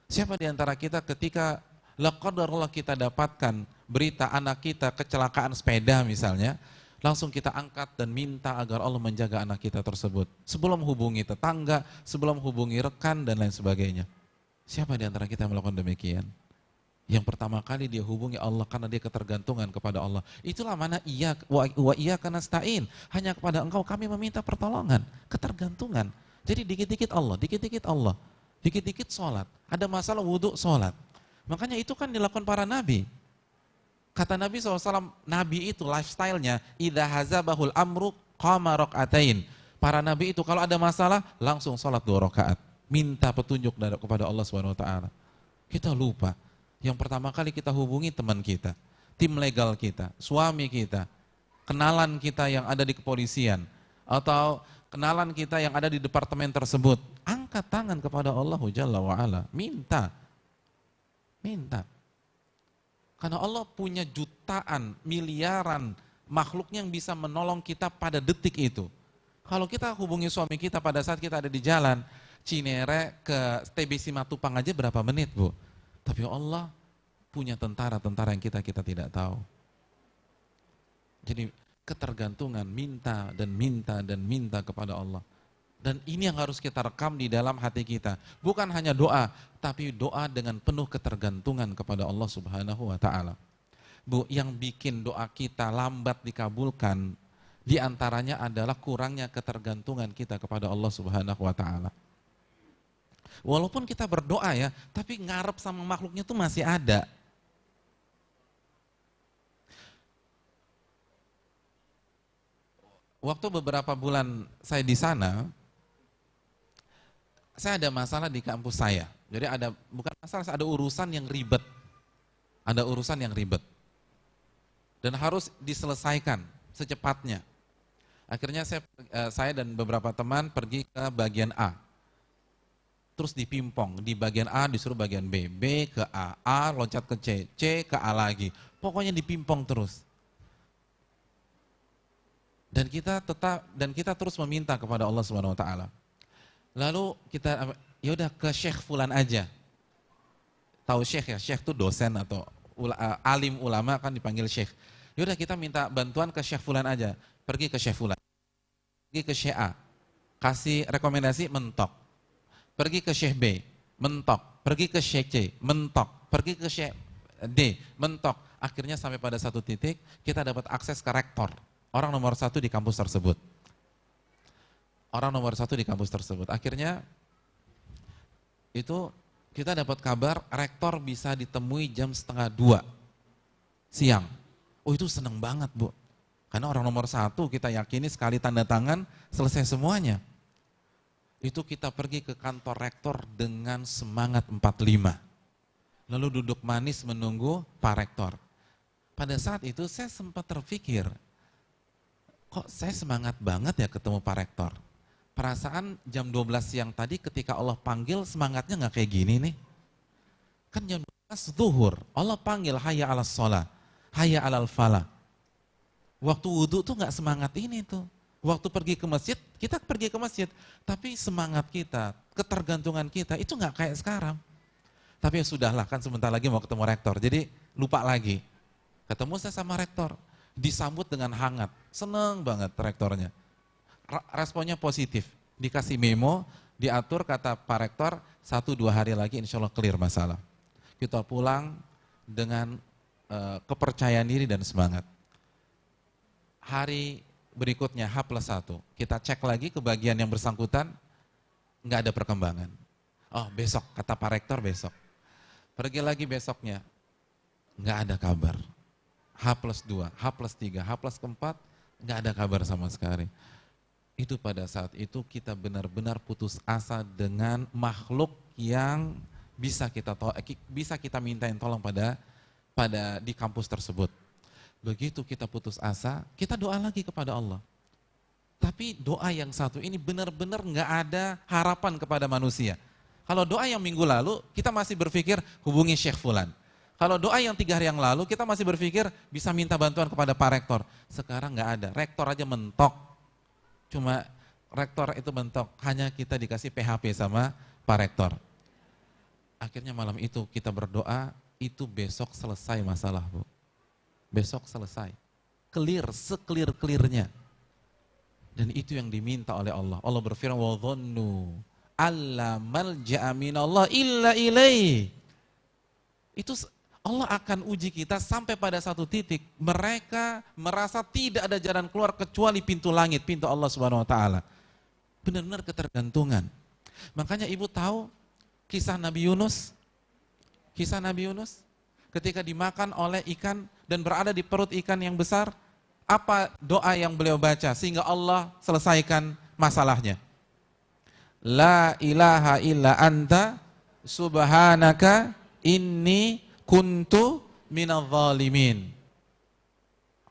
Siapa di antara kita ketika laqadarullah kita dapatkan berita anak kita kecelakaan sepeda misalnya, langsung kita angkat dan minta agar Allah menjaga anak kita tersebut. Sebelum hubungi tetangga, sebelum hubungi rekan dan lain sebagainya. Siapa di antara kita yang melakukan demikian? Yang pertama kali dia hubungi Allah karena dia ketergantungan kepada Allah. Itulah mana wa iyyaka nasta'in. Hanya kepada Engkau kami meminta pertolongan, ketergantungan. Jadi dikit-dikit Allah, dikit-dikit Allah, dikit-dikit sholat. Ada masalah wudhu sholat. Makanya itu kan dilakukan para nabi. Kata Nabi SAW, Nabi itu lifestyle-nya, idha hazabahul amru qama raka'atain. Para Nabi itu kalau ada masalah, langsung sholat 2 rakaat. Minta petunjuk kepada Allah SWT. Kita lupa, yang pertama kali kita hubungi teman kita, tim legal kita, suami kita, kenalan kita yang ada di kepolisian, atau kenalan kita yang ada di departemen tersebut. Angkat tangan kepada Allah Jalla wa'ala, minta. Karena Allah punya jutaan, miliaran makhluknya yang bisa menolong kita pada detik itu. Kalau kita hubungi suami kita pada saat kita ada di jalan, Cinere ke TBC Matupang aja berapa menit, Bu? Tapi Allah punya tentara-tentara yang kita tidak tahu. Jadi ketergantungan, minta dan minta dan minta kepada Allah. Dan ini yang harus kita rekam di dalam hati kita. Bukan hanya doa, tapi doa dengan penuh ketergantungan kepada Allah Subhanahu wa taala. Bu, yang bikin doa kita lambat dikabulkan, di antaranya adalah kurangnya ketergantungan kita kepada Allah Subhanahu wa taala. Walaupun kita berdoa ya, tapi ngarep sama makhluknya itu masih ada. Waktu beberapa bulan saya di sana, saya ada masalah di kampus saya. Jadi bukan masalah, ada urusan yang ribet. Ada urusan yang ribet. Dan harus diselesaikan secepatnya. Akhirnya saya dan beberapa teman pergi ke bagian A. Terus dipimpong, di bagian A disuruh bagian B, B ke A loncat ke C, C ke A lagi. Pokoknya dipimpong terus. Dan kita terus meminta kepada Allah Subhanahu wa taala. Lalu kita, yaudah ke Syekh Fulan aja. Tahu Syekh ya, Syekh itu dosen atau alim ulama kan dipanggil Syekh. Yaudah kita minta bantuan ke Syekh Fulan aja. Pergi ke Syekh Fulan. Pergi ke Syekh A. Kasih rekomendasi, mentok. Pergi ke Syekh B, mentok. Pergi ke Syekh C, mentok. Pergi ke Syekh D, mentok. Akhirnya sampai pada satu titik kita dapat akses ke rektor, orang nomor satu di kampus tersebut. Orang nomor satu di kampus tersebut. Akhirnya itu kita dapat kabar rektor bisa ditemui jam 1:30 siang. Oh itu seneng banget Bu. Karena orang nomor satu kita yakini sekali tanda tangan selesai semuanya. Itu kita pergi ke kantor rektor dengan semangat 45. Lalu duduk manis menunggu Pak Rektor. Pada saat itu saya sempat terpikir, kok saya semangat banget ya ketemu Pak Rektor. Perasaan jam 12 siang tadi ketika Allah panggil semangatnya nggak kayak gini nih. Kan jam 12 zuhur, Allah panggil hayya 'alas shalah, hayya 'alal falah. Waktu wudhu tuh nggak semangat ini tuh. Waktu pergi ke masjid, kita pergi ke masjid. Tapi semangat kita, ketergantungan kita itu nggak kayak sekarang. Tapi ya sudahlah, kan sebentar lagi mau ketemu rektor, jadi lupa lagi. Ketemu saya sama rektor, disambut dengan hangat, seneng banget rektornya. Responnya positif, dikasih memo, diatur kata Pak Rektor, 1-2 hari lagi insya Allah clear masalah. Kita pulang dengan kepercayaan diri dan semangat. Hari berikutnya H+1, kita cek lagi ke bagian yang bersangkutan, nggak ada perkembangan. Oh besok, kata Pak Rektor besok. Pergi lagi besoknya, nggak ada kabar. H+2, H+3, H+4, nggak ada kabar sama sekali. Itu pada saat itu kita benar-benar putus asa dengan makhluk yang bisa kita mintain tolong pada di kampus tersebut. Begitu kita putus asa, kita doa lagi kepada Allah. Tapi doa yang satu ini benar-benar nggak ada harapan kepada manusia. Kalau doa yang minggu lalu, kita masih berpikir hubungi Syekh Fulan. Kalau doa yang 3 hari yang lalu, kita masih berpikir bisa minta bantuan kepada Pak Rektor. Sekarang nggak ada, rektor aja mentok. Cuma rektor itu mentok, hanya kita dikasih PHP sama Pak Rektor. Akhirnya malam itu kita berdoa, itu besok selesai masalah Bu. Besok selesai. Clear, se-clear-clearnya. Dan itu yang diminta oleh Allah. Allah berfirman, wa dhannu alla malja'a minallah illa ilaih. Itu Allah akan uji kita sampai pada satu titik mereka merasa tidak ada jalan keluar kecuali pintu langit, pintu Allah Subhanahu wa taala. Benar-benar ketergantungan. Makanya Ibu tahu kisah Nabi Yunus? Kisah Nabi Yunus ketika dimakan oleh ikan dan berada di perut ikan yang besar, apa doa yang beliau baca sehingga Allah selesaikan masalahnya? La ilaha illa anta subhanaka inni kuntu minadh dhalimin.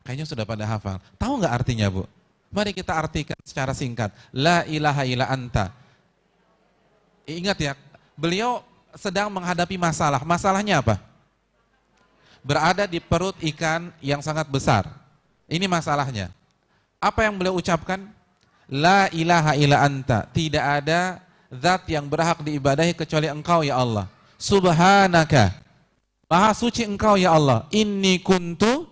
Kayaknya sudah pada hafal. Tahu nggak artinya Bu? Mari kita artikan secara singkat. La ilaha illa anta. Ingat ya, beliau sedang menghadapi masalah. Masalahnya apa? Berada di perut ikan yang sangat besar. Ini masalahnya. Apa yang beliau ucapkan? La ilaha illa anta. Tidak ada zat yang berhak diibadahi kecuali Engkau ya Allah. Subhanaka. Maha suci Engkau ya Allah. Inni kuntu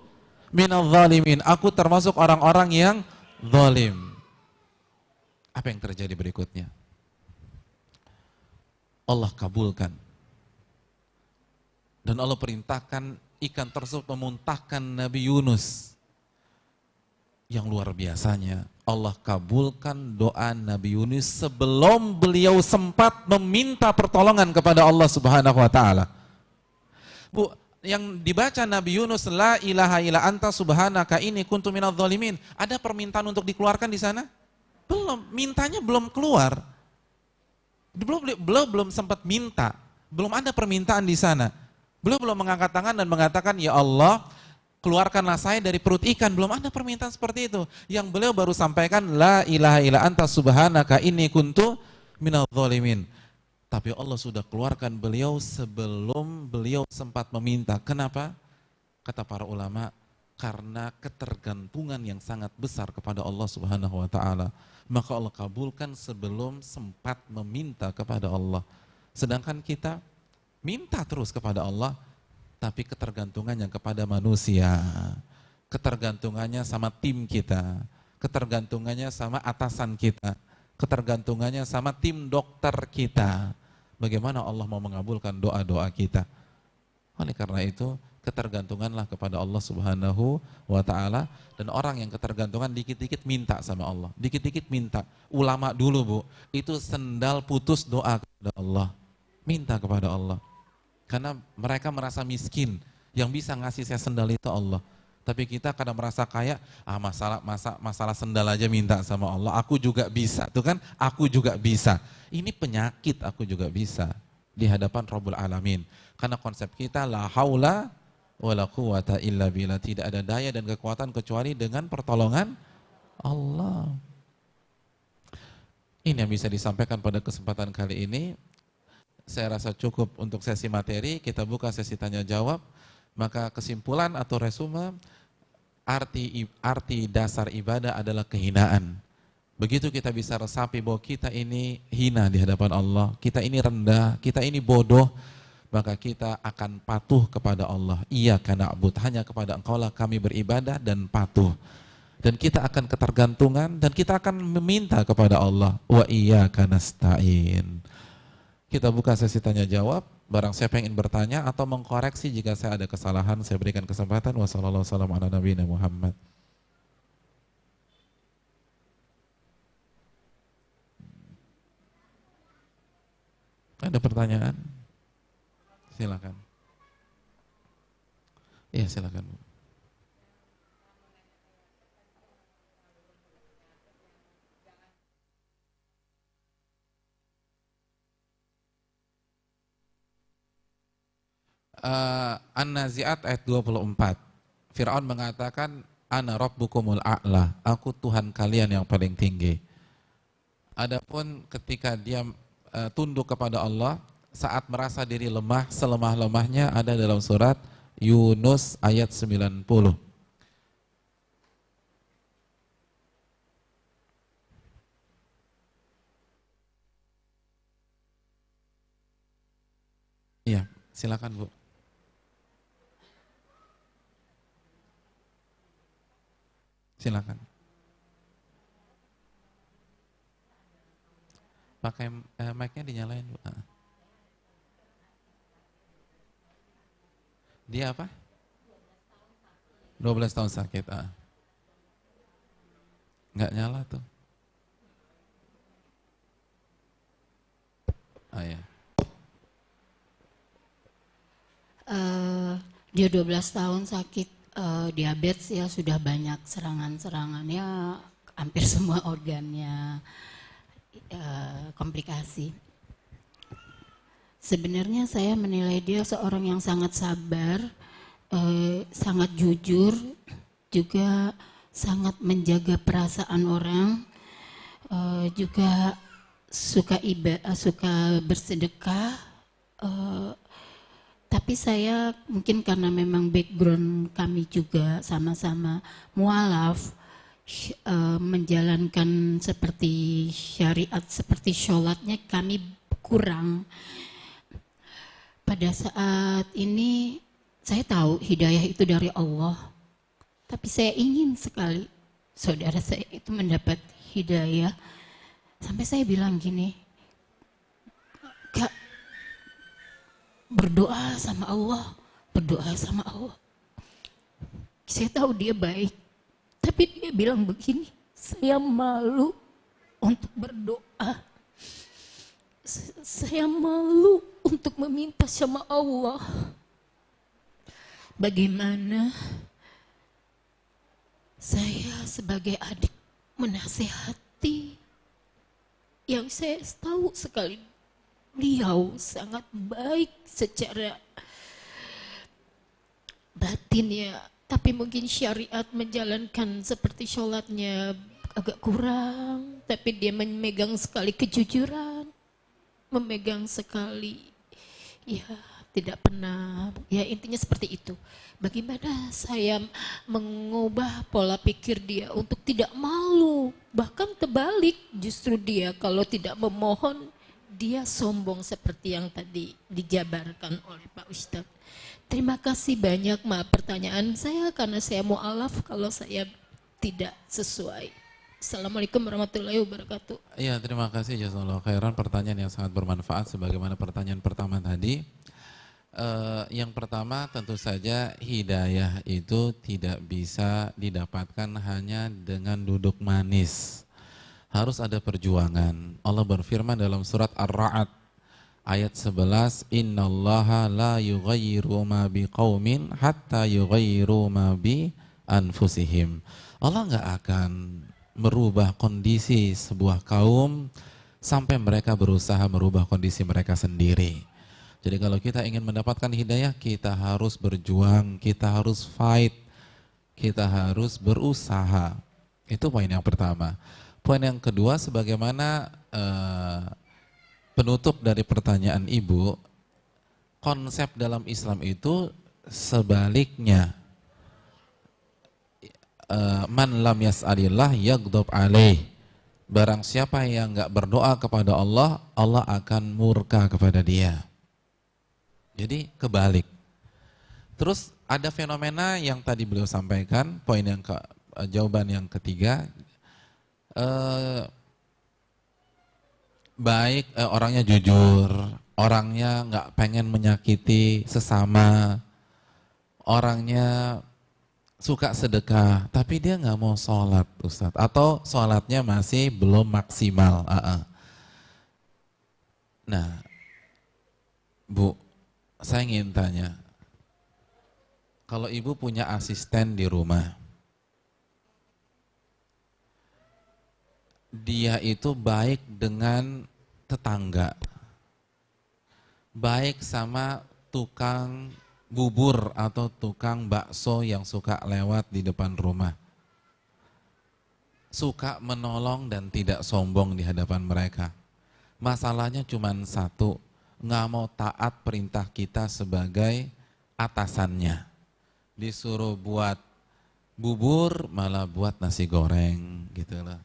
minadh dhalimin. Aku termasuk orang-orang yang zalim. Apa yang terjadi berikutnya? Allah kabulkan. Dan Allah perintahkan ikan tersebut memuntahkan Nabi Yunus. Yang luar biasanya, Allah kabulkan doa Nabi Yunus sebelum beliau sempat meminta pertolongan kepada Allah Subhanahu wa taala. Bu, yang dibaca Nabi Yunus, la ilaha illa anta subhanaka inni kuntu minadh dhalimin. Ada permintaan untuk dikeluarkan di sana? Belum, mintanya belum keluar. Belum sempat minta. Belum ada permintaan di sana. Belum mengangkat tangan dan mengatakan, ya Allah, keluarkanlah saya dari perut ikan. Belum ada permintaan seperti itu. Yang beliau baru sampaikan, la ilaha illa anta subhanaka inni kuntu minadh dhalimin. Tapi Allah sudah keluarkan beliau sebelum beliau sempat meminta. Kenapa? Kata para ulama, karena ketergantungan yang sangat besar kepada Allah Subhanahu wa taala. Maka Allah kabulkan sebelum sempat meminta kepada Allah. Sedangkan kita minta terus kepada Allah, tapi ketergantungannya kepada manusia. Ketergantungannya sama tim kita, ketergantungannya sama atasan kita, ketergantungannya sama tim dokter kita. Bagaimana Allah mau mengabulkan doa-doa kita? Oleh karena itu, ketergantunganlah kepada Allah Subhanahu wa taala. Dan orang yang ketergantungan dikit-dikit minta sama Allah, dikit-dikit minta. Ulama dulu, Bu, itu sendal putus doa kepada Allah, minta kepada Allah. Karena mereka merasa miskin, yang bisa ngasih saya sendal itu Allah. Tapi kita kadang merasa kaya, masalah sendal aja minta sama Allah, aku juga bisa. Tuh kan, aku juga bisa. Ini penyakit, aku juga bisa di hadapan Rabbul Alamin. Karena konsep kita la haula wala quwata illa billah, tidak ada daya dan kekuatan kecuali dengan pertolongan Allah. Ini yang bisa disampaikan pada kesempatan kali ini. Saya rasa cukup untuk sesi materi, kita buka sesi tanya jawab. Maka kesimpulan atau resume, arti dasar ibadah adalah kehinaan. Begitu kita bisa resapi bahwa kita ini hina di hadapan Allah, kita ini rendah, kita ini bodoh, maka kita akan patuh kepada Allah. Iyyaka na'budu, hanya kepada Engkaulah kami beribadah dan patuh. Dan kita akan ketergantungan dan kita akan meminta kepada Allah. Wa iyyaka nasta'in. Kita buka sesi tanya jawab. Barang siapa yang ingin bertanya atau mengkoreksi jika saya ada kesalahan, saya berikan kesempatan. Wassalamualaikum warahmatullahi wabarakatuh. Ada pertanyaan? Silakan. Iya, silakan, Bu. An-Nazi'at ayat 24. Fir'aun mengatakan, ana rabbukumul a'la, aku Tuhan kalian yang paling tinggi. Adapun ketika dia tunduk kepada Allah saat merasa diri lemah, selemah-lemahnya ada dalam surat Yunus ayat 90. Iya, silakan, Bu. Silakan. Pakai mic-nya dinyalain, Bu. Dia apa? 12 tahun sakit. Nggak nyala tuh. Ya. Dia 12 tahun sakit diabetes ya, sudah banyak serangan-serangannya, hampir semua organnya komplikasi. Sebenarnya saya menilai dia seorang yang sangat sabar, sangat jujur, juga sangat menjaga perasaan orang, juga suka bersedekah. Tapi saya mungkin karena memang background kami juga sama-sama mualaf, menjalankan seperti syariat, seperti sholatnya kami kurang. Pada saat ini saya tahu hidayah itu dari Allah, tapi saya ingin sekali saudara saya itu mendapat hidayah. Sampai saya bilang gini, Kak, berdoa sama Allah, berdoa sama Allah. Saya tahu dia baik, tapi dia bilang begini, saya malu untuk berdoa. Saya malu untuk meminta sama Allah. Bagaimana saya sebagai adik menasehati yang saya tahu sekali beliau sangat baik secara batinnya, tapi mungkin syariat menjalankan seperti sholatnya agak kurang, tapi dia memegang sekali kejujuran, memegang sekali ya tidak pernah, ya intinya seperti itu. Bagaimana saya mengubah pola pikir dia untuk tidak malu, bahkan terbalik, justru dia kalau tidak memohon dia sombong seperti yang tadi dijabarkan oleh Pak Ustadz. Terima kasih banyak, maaf pertanyaan saya karena saya mu'alaf kalau saya tidak sesuai. Assalamualaikum warahmatullahi wabarakatuh. Iya, terima kasih jazakallahu khairan, pertanyaan yang sangat bermanfaat sebagaimana pertanyaan pertama tadi. Yang pertama tentu saja hidayah itu tidak bisa didapatkan hanya dengan duduk manis. Harus ada perjuangan. Allah berfirman dalam surat Ar-Ra'd ayat 11, "Innallaha la yughayyiru ma biqaumin hatta yughayyiru ma bi anfusihim." Allah nggak akan merubah kondisi sebuah kaum sampai mereka berusaha merubah kondisi mereka sendiri. Jadi kalau kita ingin mendapatkan hidayah, kita harus berjuang, kita harus fight, kita harus berusaha. Itu poin yang pertama. Poin yang kedua, sebagaimana penutup dari pertanyaan Ibu, konsep dalam Islam itu sebaliknya. Man lam yas'alillah yaghdab alaih. Barang siapa yang enggak berdoa kepada Allah, Allah akan murka kepada dia. Jadi kebalik. Terus ada fenomena yang tadi beliau sampaikan, poin yang jawaban yang ketiga, baik orangnya jujur, orangnya nggak pengen menyakiti sesama, orangnya suka sedekah, tapi dia nggak mau sholat, Ustadz, atau sholatnya masih belum maksimal. Nah, Bu, saya ingin tanya, kalau Ibu punya asisten di rumah, dia itu baik dengan tetangga, baik sama tukang bubur atau tukang bakso yang suka lewat di depan rumah, suka menolong dan tidak sombong di hadapan mereka. Masalahnya cuma satu, nggak mau taat perintah kita sebagai atasannya. Disuruh buat bubur malah buat nasi goreng gitu loh.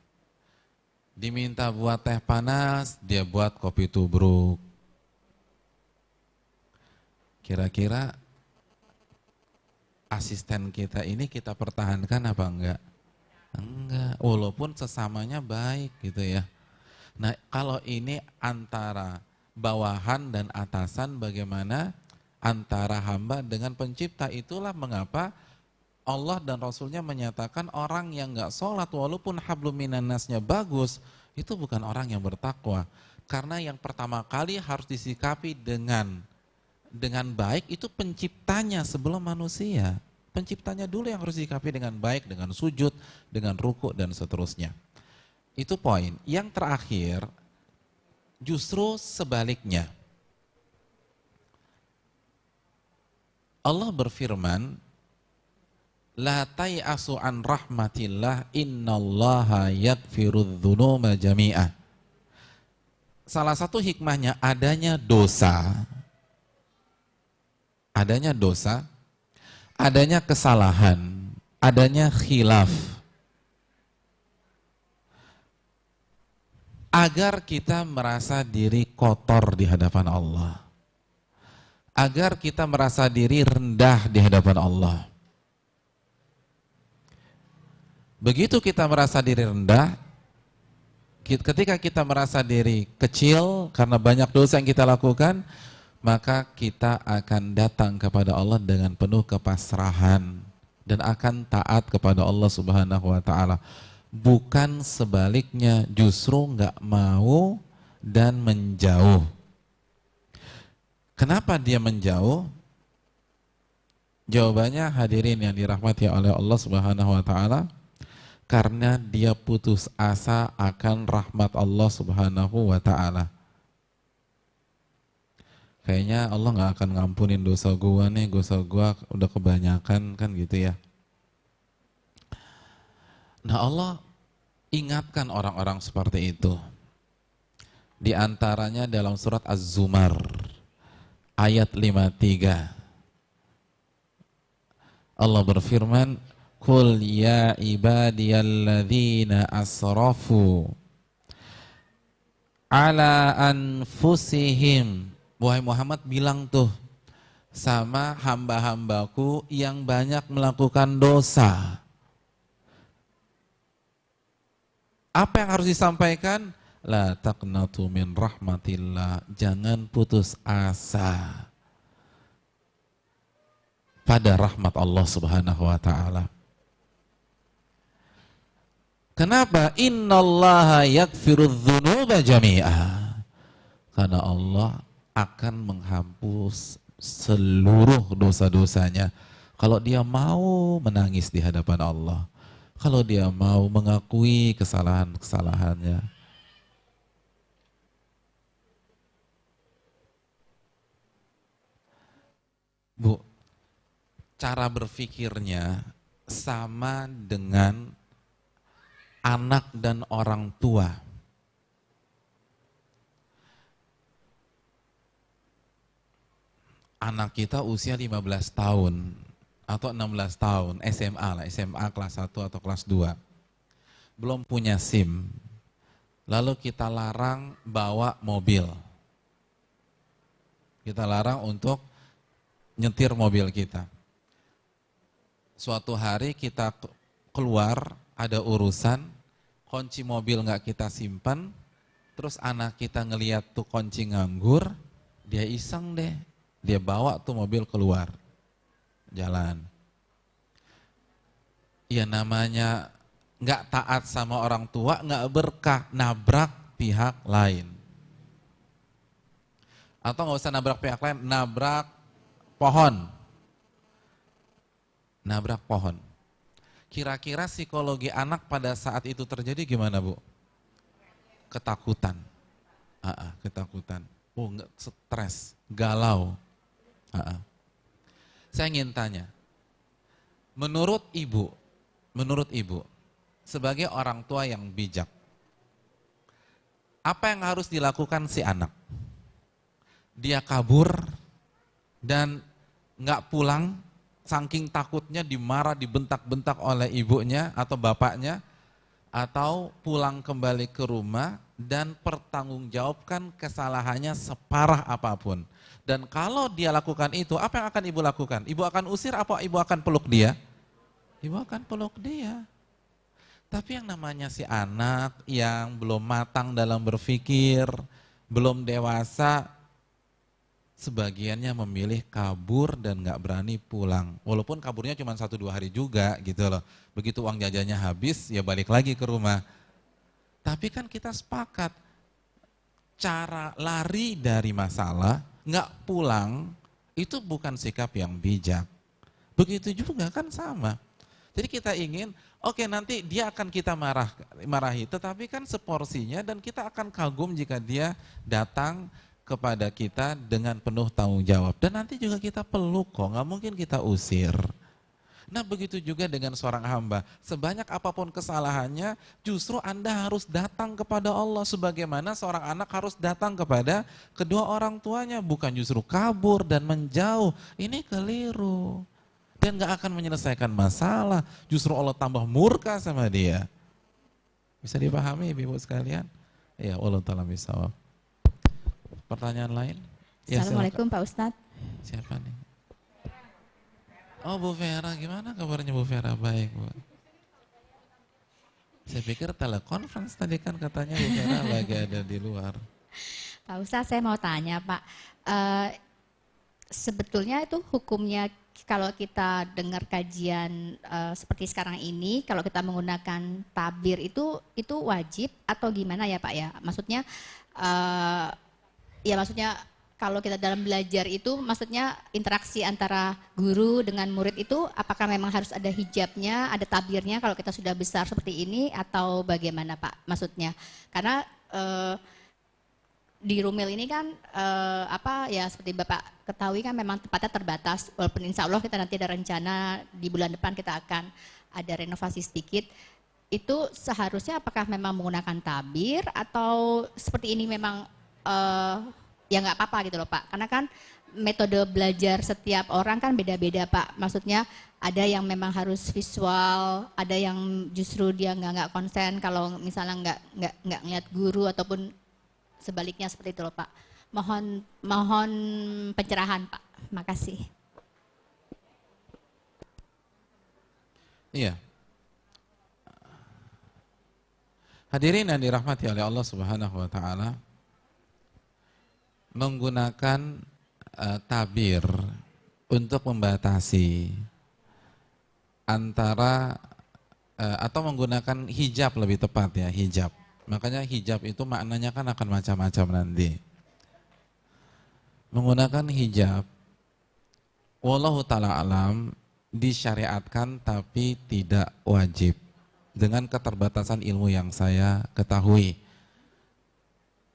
Diminta buat teh panas, dia buat kopi tubruk. Kira-kira asisten kita ini kita pertahankan apa enggak? Enggak, walaupun sesamanya baik gitu ya. Nah, kalau ini antara bawahan dan atasan, bagaimana antara hamba dengan pencipta, itulah mengapa Allah dan Rasulnya menyatakan orang yang nggak sholat walaupun hablum minan nasnya bagus, itu bukan orang yang bertakwa. Karena yang pertama kali harus disikapi dengan baik itu penciptanya sebelum manusia. Penciptanya dulu yang harus disikapi dengan baik, dengan sujud, dengan ruku dan seterusnya. Itu poin. Yang terakhir, justru sebaliknya. Allah berfirman, la tai'asu an rahmatillah innallaha yaghfirudz dzunuba jami'ah. Salah satu hikmahnya adanya dosa, adanya kesalahan, adanya khilaf, agar kita merasa diri kotor di hadapan Allah, agar kita merasa diri rendah di hadapan Allah. Begitu kita merasa diri rendah, ketika kita merasa diri kecil karena banyak dosa yang kita lakukan, maka kita akan datang kepada Allah dengan penuh kepasrahan dan akan taat kepada Allah Subhanahu wa taala. Bukan sebaliknya, justru nggak mau dan menjauh. Kenapa dia menjauh? Jawabannya, hadirin yang dirahmati oleh Allah Subhanahu wa taala, karena dia putus asa akan rahmat Allah Subhanahu wa taala. Kayaknya Allah nggak akan ngampunin dosa gua nih, dosa gua udah kebanyakan kan gitu ya. Nah, Allah ingatkan orang-orang seperti itu. Di antaranya dalam surat Az-Zumar ayat 53. Allah berfirman, "Qul ya ibadiyalladzina asrafu ala anfusihim." Wahai Muhammad, bilang tuh sama hamba-hambaku yang banyak melakukan dosa. Apa yang harus disampaikan? La taqnatu min rahmatillah. Jangan putus asa. pada rahmat Allah Subhanahu wa taala. Kenapa? Innallaha yaghfirudz dzunuba jami'a. Karena Allah akan menghapus seluruh dosa-dosanya kalau dia mau menangis di hadapan Allah. Kalau dia mau mengakui kesalahan-kesalahannya. Bu, cara berpikirnya sama dengan anak dan orang tua. Anak kita usia 15 tahun atau 16 tahun, SMA lah, SMA kelas 1 atau kelas 2. Belum punya SIM. Lalu kita larang bawa mobil. Kita larang untuk nyetir mobil kita. Suatu hari kita keluar, ada urusan, kunci mobil nggak kita simpan, terus anak kita ngeliat tuh kunci nganggur, dia iseng deh, dia bawa tuh mobil keluar, jalan. Ya namanya nggak taat sama orang tua, nggak berkah, nabrak pihak lain. Atau nggak usah nabrak pihak lain, nabrak pohon. Nabrak pohon. Kira-kira psikologi anak pada saat itu terjadi gimana, Bu? Ketakutan. Ketakutan. Stres, galau. Saya ingin tanya, menurut ibu, sebagai orang tua yang bijak, apa yang harus dilakukan si anak? Dia kabur dan nggak pulang, saking takutnya dimarah, dibentak-bentak oleh ibunya atau bapaknya, atau pulang kembali ke rumah dan pertanggungjawabkan kesalahannya separah apapun. Dan kalau dia lakukan itu, apa yang akan ibu lakukan? Ibu akan usir apa ibu akan peluk dia? Ibu akan peluk dia. Tapi yang namanya si anak yang belum matang dalam berpikir, belum dewasa, sebagiannya memilih kabur dan gak berani pulang. Walaupun kaburnya cuma 1-2 hari juga gitu loh. Begitu uang jajannya habis, ya balik lagi ke rumah. Tapi kan kita sepakat, cara lari dari masalah, gak pulang, itu bukan sikap yang bijak. Begitu juga kan sama. Jadi kita ingin, oke, nanti dia akan kita marahi, tetapi kan seporsinya dan kita akan kagum jika dia datang kepada kita dengan penuh tanggung jawab. Dan nanti juga kita peluk kok, nggak mungkin kita usir. Nah begitu juga dengan seorang hamba, sebanyak apapun kesalahannya, justru Anda harus datang kepada Allah sebagaimana seorang anak harus datang kepada kedua orang tuanya, bukan justru kabur dan menjauh. Ini keliru. Dan gak akan menyelesaikan masalah, justru Allah tambah murka sama dia. Bisa dipahami ibu sekalian? Ya Allah ta'ala bisawab. Pertanyaan lain? Ya, Assalamualaikum Pak Ustadz. Siapa nih? Oh Bu Vera, gimana kabarnya Bu Vera? Baik Bu. Saya pikir telekonferensi tadi kan katanya Bu Vera lagi ada di luar. Pak Ustadz saya mau tanya Pak, sebetulnya itu hukumnya kalau kita dengar kajian seperti sekarang ini, kalau kita menggunakan tabir itu wajib atau gimana ya Pak ya? Maksudnya, maksudnya kalau kita dalam belajar itu, maksudnya interaksi antara guru dengan murid itu, apakah memang harus ada hijabnya, ada tabirnya kalau kita sudah besar seperti ini, atau bagaimana Pak? Maksudnya, karena di Rumil ini kan seperti Bapak ketahui kan memang tempatnya terbatas, walaupun insya Allah kita nanti ada rencana di bulan depan kita akan ada renovasi sedikit. Itu seharusnya apakah memang menggunakan tabir atau seperti ini memang ya nggak apa-apa gitu loh Pak, karena kan metode belajar setiap orang kan beda-beda Pak, maksudnya ada yang memang harus visual, ada yang justru dia nggak konsen kalau misalnya nggak ngeliat guru ataupun sebaliknya seperti itu loh Pak. Mohon pencerahan Pak. Makasih. Iya. Hadirin yang dirahmati oleh Allah Subhanahu wa taala, menggunakan tabir untuk membatasi antara atau menggunakan hijab lebih tepat ya, hijab. Makanya hijab itu maknanya kan akan macam-macam nanti. Menggunakan hijab, wallahu ta'ala alam, disyariatkan tapi tidak wajib. Dengan keterbatasan ilmu yang saya ketahui.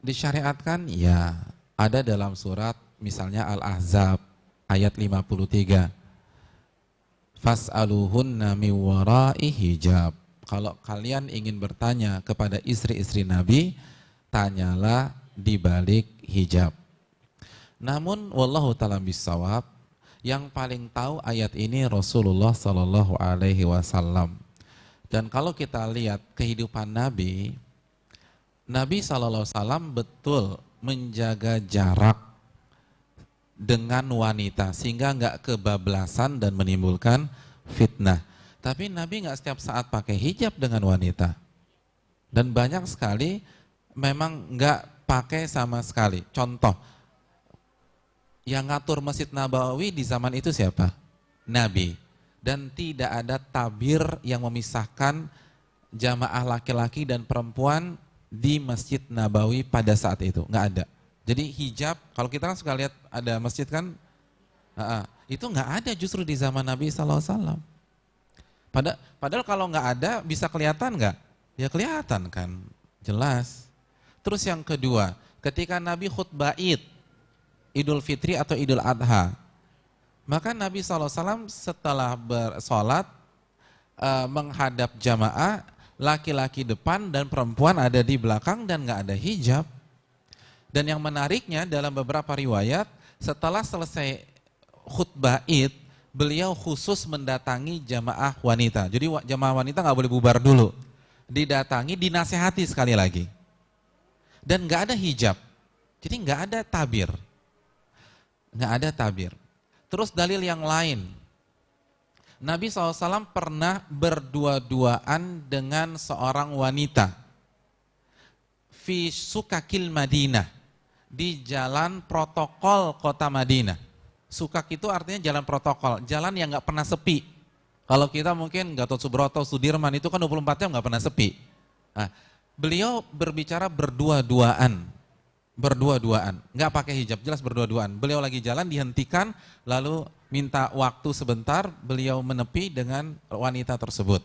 Disyariatkan ya, ada dalam surat misalnya Al-Ahzab ayat 53. Fas'aluhunna min wara'i hijab. Kalau kalian ingin bertanya kepada istri-istri Nabi, tanyalah di balik hijab. Namun wallahu ta'ala bissawab, yang paling tahu ayat ini Rasulullah sallallahu alaihi wasallam. Dan kalau kita lihat kehidupan Nabi, Nabi sallallahu alaihi wasallam betul menjaga jarak dengan wanita sehingga nggak kebablasan dan menimbulkan fitnah. Tapi Nabi nggak setiap saat pakai hijab dengan wanita, dan banyak sekali memang nggak pakai sama sekali. Contoh, yang ngatur Masjid Nabawi di zaman itu siapa? Nabi. Dan tidak ada tabir yang memisahkan jamaah laki-laki dan perempuan di Masjid Nabawi pada saat itu, nggak ada. Jadi hijab, kalau kita kan suka lihat ada masjid kan, itu nggak ada justru di zaman Nabi SAW. Padahal kalau nggak ada bisa kelihatan nggak? Ya kelihatan kan, jelas. Terus yang kedua, ketika Nabi khutbah Idul Fitri atau Idul Adha, maka Nabi SAW setelah bersolat menghadap jamaah, laki-laki depan dan perempuan ada di belakang dan nggak ada hijab. Dan yang menariknya dalam beberapa riwayat, setelah selesai khutbah Id, beliau khusus mendatangi jamaah wanita. Jadi jamaah wanita nggak boleh bubar dulu, didatangi, dinasehati sekali lagi. Dan nggak ada hijab, jadi nggak ada tabir, nggak ada tabir. Terus dalil yang lain, Nabi SAW pernah berdua-duaan dengan seorang wanita fi sukakil Madinah, di jalan protokol kota Madinah. Sukak itu artinya jalan protokol, jalan yang nggak pernah sepi. Kalau kita mungkin Gatot Subroto, Sudirman itu kan 24 jam nggak pernah sepi. Nah, beliau berbicara berdua-duaan, nggak pakai hijab, jelas berdua-duaan. Beliau lagi jalan dihentikan, lalu minta waktu sebentar, beliau menepi dengan wanita tersebut.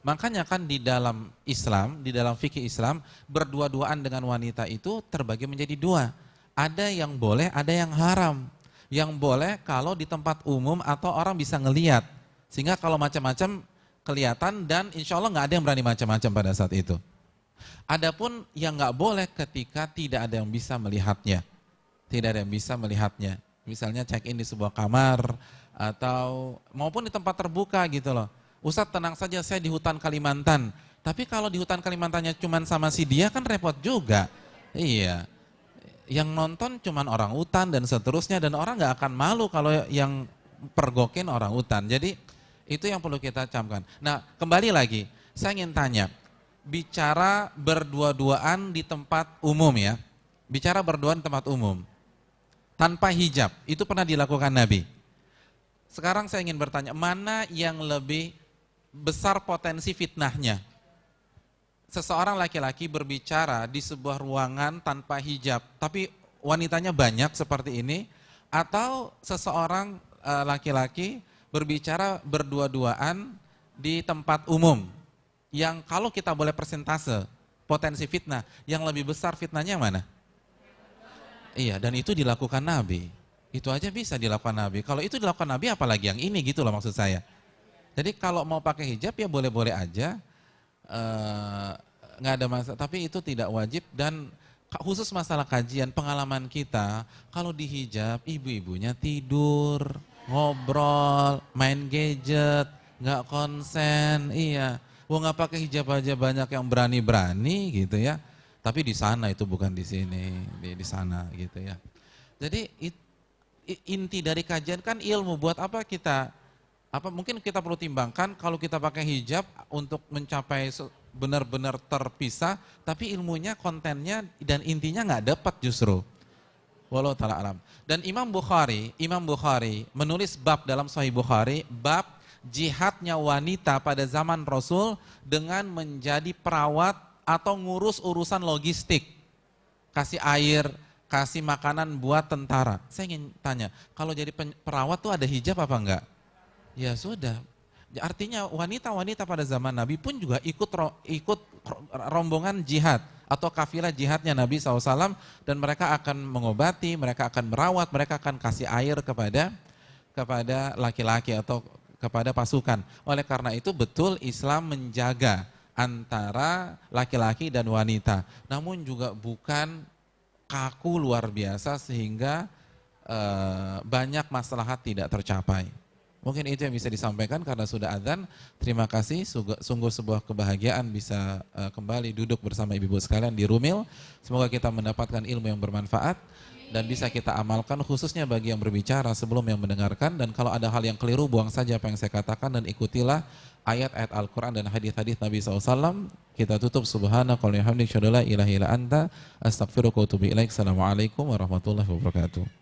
Makanya kan di dalam Islam, di dalam fikih Islam, berdua-duaan dengan wanita itu terbagi menjadi dua. Ada yang boleh, ada yang haram. Yang boleh kalau di tempat umum atau orang bisa ngelihat. Sehingga kalau macam-macam kelihatan dan insya Allah nggak ada yang berani macam-macam pada saat itu. Adapun yang nggak boleh ketika tidak ada yang bisa melihatnya. Tidak ada yang bisa melihatnya. Misalnya check in di sebuah kamar atau maupun di tempat terbuka gitu loh. Ustadz tenang saja, saya di hutan Kalimantan. Tapi kalau di hutan Kalimantannya cuma sama si dia kan repot juga. Iya. Yang nonton cuma orang hutan dan seterusnya, dan orang nggak akan malu kalau yang pergokin orang hutan. Jadi itu yang perlu kita camkan. Nah kembali lagi, saya ingin tanya, bicara berdua-duaan di tempat umum ya. Bicara berdua di tempat umum. Tanpa hijab, itu pernah dilakukan Nabi. Sekarang saya ingin bertanya, mana yang lebih besar potensi fitnahnya? Seseorang laki-laki berbicara di sebuah ruangan tanpa hijab, tapi wanitanya banyak seperti ini, atau seseorang laki-laki berbicara berdua-duaan di tempat umum, yang kalau kita boleh persentase potensi fitnah, yang lebih besar fitnahnya mana? Iya, dan itu dilakukan Nabi. Itu aja bisa dilakukan Nabi. Kalau itu dilakukan Nabi, apalagi yang ini gitu loh maksud saya. Jadi kalau mau pakai hijab ya boleh-boleh aja, nggak ada masalah. Tapi itu tidak wajib, dan khusus masalah kajian pengalaman kita, kalau di hijab ibu-ibunya tidur, ngobrol, main gadget, nggak konsen, iya. Wah nggak pakai hijab aja banyak yang berani-berani gitu ya. Tapi di sana itu bukan di sini, di sana gitu ya. Jadi inti dari kajian kan ilmu. Buat apa kita? Mungkin kita perlu timbangkan kalau kita pakai hijab untuk mencapai benar-benar terpisah, tapi ilmunya, kontennya dan intinya nggak dapat justru. Wallahu taala alam. Dan Imam Bukhari menulis bab dalam Sahih Bukhari, bab jihadnya wanita pada zaman Rasul dengan menjadi perawat atau ngurus urusan logistik. Kasih air, kasih makanan buat tentara. Saya ingin tanya, kalau jadi perawat tuh ada hijab apa enggak? Ya sudah. Artinya wanita-wanita pada zaman Nabi pun juga ikut rombongan jihad atau kafilah jihadnya Nabi SAW, dan mereka akan mengobati, mereka akan merawat, mereka akan kasih air kepada laki-laki atau kepada pasukan. Oleh karena itu betul Islam menjaga antara laki-laki dan wanita, namun juga bukan kaku luar biasa sehingga banyak maslahat tidak tercapai. Mungkin itu yang bisa disampaikan karena sudah azan. Terima kasih, sungguh sebuah kebahagiaan bisa kembali duduk bersama ibu-ibu sekalian di Rumil. Semoga kita mendapatkan ilmu yang bermanfaat dan bisa kita amalkan, khususnya bagi yang berbicara sebelum yang mendengarkan. Dan kalau ada hal yang keliru, buang saja apa yang saya katakan dan ikutilah ayat-ayat Al-Quran dan hadis-hadis Nabi SAW. Kita tutup subhanakallahumma wa bihamdika asyhadu an la ilaha illa anta astaghfiruka wa atubu ilaik. Assalamualaikum warahmatullahi wabarakatuh.